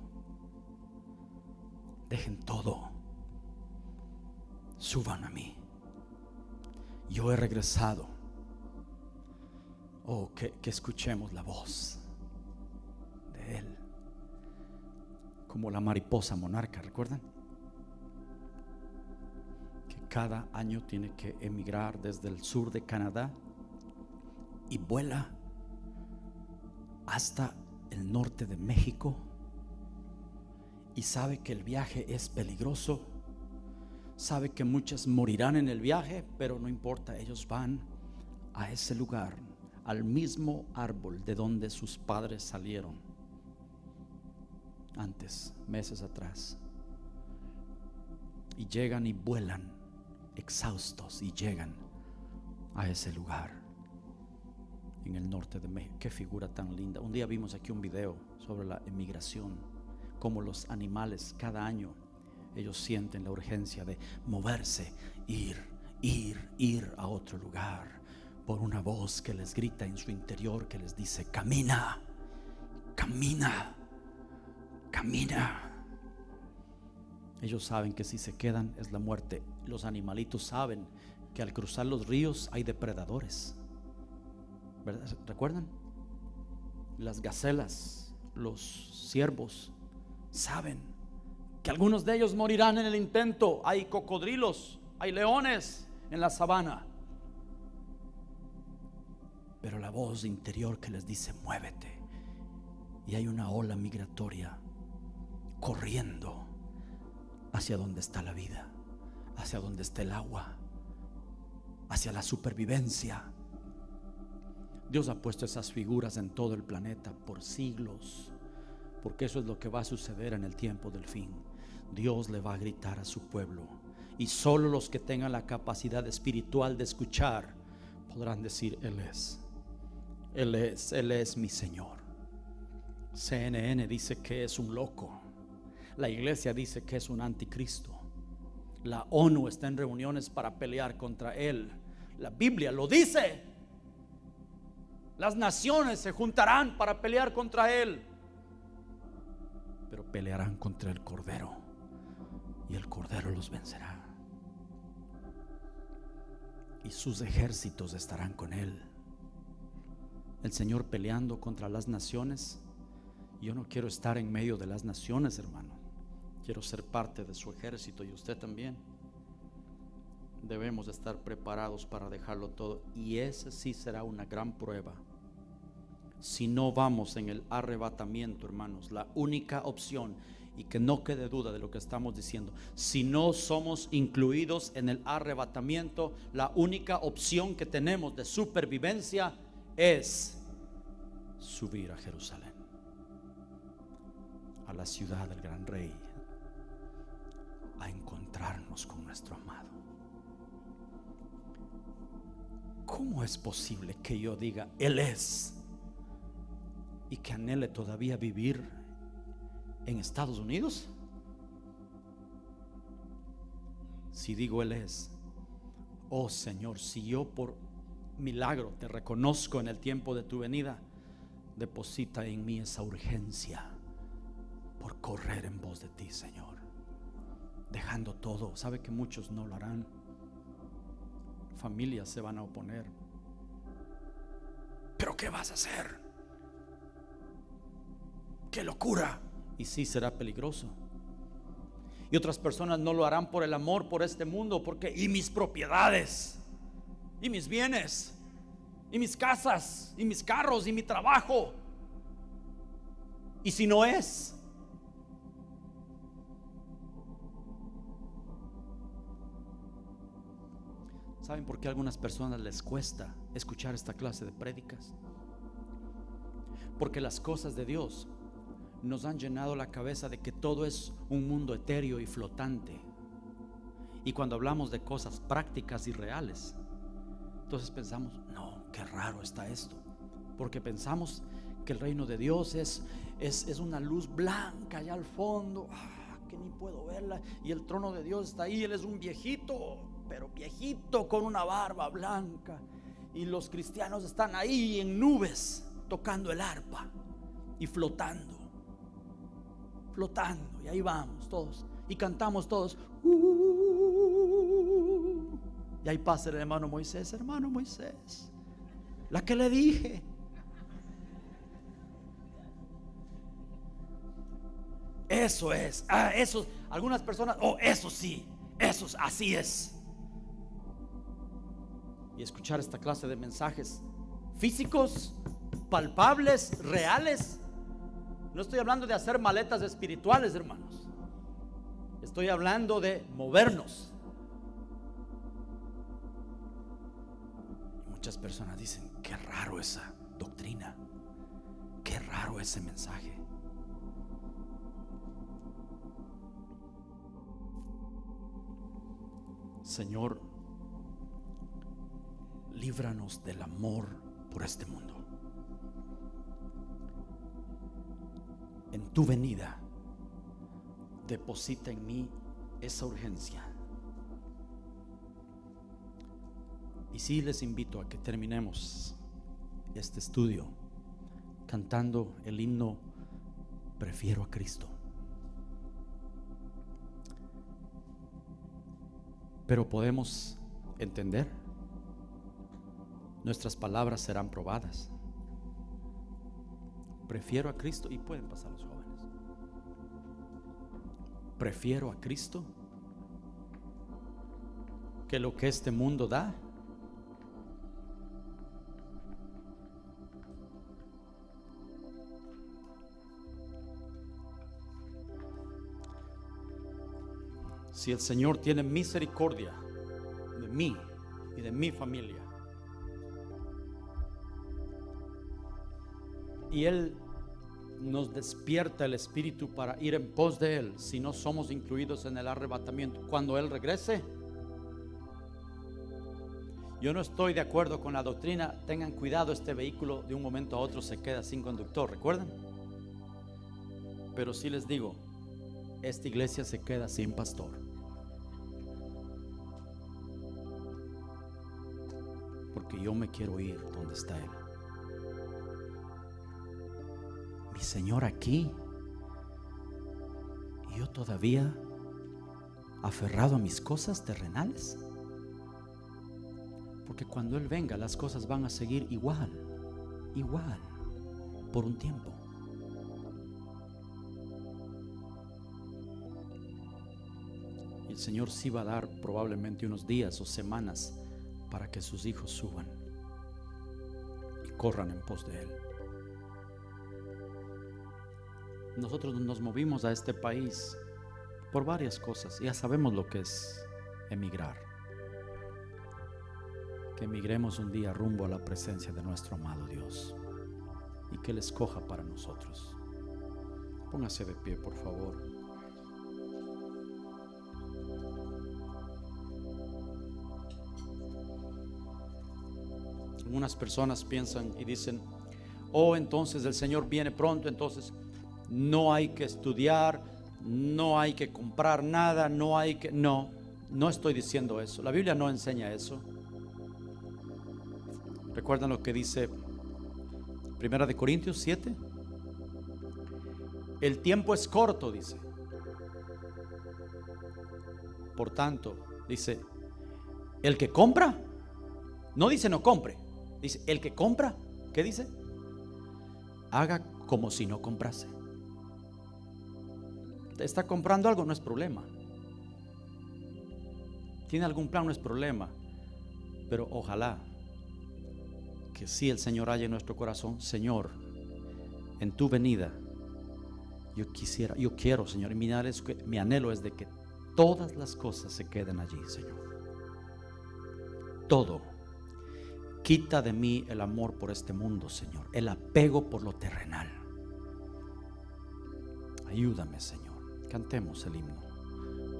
dejen todo, suban a mí. Yo he regresado. Oh, que escuchemos la voz de Él, como la mariposa monarca. ¿Recuerdan? Que cada año tiene que emigrar desde el sur de Canadá y vuela hasta el norte de México, y sabe que el viaje es peligroso, sabe que muchas morirán en el viaje, pero no importa, ellos van a ese lugar, al mismo árbol de donde sus padres salieron antes, meses atrás, y llegan y vuelan exhaustos y llegan a ese lugar en el norte de México. Qué figura tan linda. Un día vimos aquí un video sobre la emigración, como los animales cada año ellos sienten la urgencia de moverse, ir a otro lugar, por una voz que les grita en su interior, que les dice: camina. Ellos saben que si se quedan es la muerte. Los animalitos saben que al cruzar los ríos hay depredadores, ¿verdad? ¿Recuerdan? Las gacelas, los ciervos saben que algunos de ellos morirán en el intento. Hay cocodrilos, hay leones en la sabana, pero la voz interior que les dice: muévete. Y hay una ola migratoria corriendo hacia donde está la vida, hacia donde está el agua, hacia la supervivencia. Dios ha puesto esas figuras en todo el planeta por siglos, porque eso es lo que va a suceder en el tiempo del fin. Dios le va a gritar a su pueblo, y solo los que tengan la capacidad espiritual de escuchar podrán decir: Él es mi Señor. CNN dice que es un loco. La iglesia dice que es un anticristo. La ONU está en reuniones para pelear contra él. La Biblia lo dice. Las naciones se juntarán para pelear contra él, pero pelearán contra el Cordero, y el Cordero los vencerá. y sus ejércitos estarán con él. El Señor peleando contra las naciones. Yo no quiero estar en medio de las naciones, hermano. Quiero ser parte de su ejército, y usted también. Debemos estar preparados para dejarlo todo, y esa sí será una gran prueba. Si no vamos en el arrebatamiento, hermanos, la única opción, y que no quede duda de lo que estamos diciendo, si no somos incluidos en el arrebatamiento, la única opción que tenemos de supervivencia es subir a Jerusalén, a la ciudad del gran rey, a encontrarnos con nuestro amado. ¿Cómo es posible que yo diga Él es, y que anhele todavía vivir en Estados Unidos? Si digo Él es, oh Señor, si yo por milagro te reconozco en el tiempo de tu venida, deposita en mí esa urgencia por correr en pos de ti, Señor, dejando todo. Sabe que muchos no lo harán. Familias se van a oponer. ¿Pero qué vas a hacer? ¡Qué locura! Y sí, será peligroso. Y otras personas no lo harán por el amor por este mundo, porque y mis propiedades, y mis bienes, y mis casas, y mis carros, y mi trabajo. Y si no es, ¿saben por qué a algunas personas les cuesta escuchar esta clase de prédicas? Porque las cosas de Dios nos han llenado la cabeza de que todo es un mundo etéreo y flotante. Y cuando hablamos de cosas prácticas y reales, entonces pensamos, no, qué raro está esto. Porque pensamos que el reino de Dios es una luz blanca allá al fondo, que ni puedo verla, y el trono de Dios está ahí. Él es un viejito, pero viejito con una barba blanca, y los cristianos están ahí en nubes tocando el arpa y flotando, y ahí vamos todos y cantamos todos, y ahí pasa el hermano Moisés, la que le dije. Eso es, eso, algunas personas, eso sí, eso así es. Y escuchar esta clase de mensajes físicos, palpables, reales. No estoy hablando de hacer maletas espirituales, hermanos. Estoy hablando de movernos. Muchas personas dicen, qué raro esa doctrina, qué raro ese mensaje. Señor, líbranos del amor por este mundo. En tu venida, deposita en mí esa urgencia. Y sí, les invito a que terminemos este estudio cantando el himno Prefiero a Cristo. Pero podemos entender, nuestras palabras serán probadas. Prefiero a Cristo, y pueden pasar los jóvenes. Prefiero a Cristo que lo que este mundo da. Si el Señor tiene misericordia de mí y de mi familia, y Él nos despierta el espíritu para ir en pos de Él, si no somos incluidos en el arrebatamiento, cuando Él regrese. Yo no estoy de acuerdo con la doctrina, tengan cuidado, este vehículo de un momento a otro se queda sin conductor, ¿recuerdan? Pero sí les digo, esta iglesia se queda sin pastor, porque yo me quiero ir donde está Él. Mi Señor aquí, y yo todavía aferrado a mis cosas terrenales. Porque cuando Él venga, las cosas van a seguir igual, por un tiempo. Y el Señor sí va a dar probablemente unos días o semanas para que sus hijos suban y corran en pos de Él. Nosotros nos movimos a este país por varias cosas. Ya sabemos lo que es emigrar. Que emigremos un día rumbo a la presencia de nuestro amado Dios y que Él escoja para nosotros. Póngase de pie, por favor. Algunas personas piensan y dicen: oh, entonces el Señor viene pronto, entonces no hay que estudiar, no hay que comprar nada, no hay que... No estoy diciendo eso. La Biblia no enseña eso. ¿Recuerdan lo que dice 1 de Corintios 7? El tiempo es corto, dice. Por tanto, dice, el que compra, no dice no compre, dice el que compra, ¿qué dice? Haga como si no comprase. ¿Está comprando algo? No es problema. ¿Tiene algún plan? No es problema. Pero ojalá que sí el Señor haya en nuestro corazón: Señor, en tu venida yo quiero, Señor, y mi anhelo es de que todas las cosas se queden allí, Señor. Todo. Quita de mí el amor por este mundo, Señor, el apego por lo terrenal. Ayúdame, Señor. Cantemos el himno.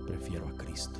Prefiero a Cristo.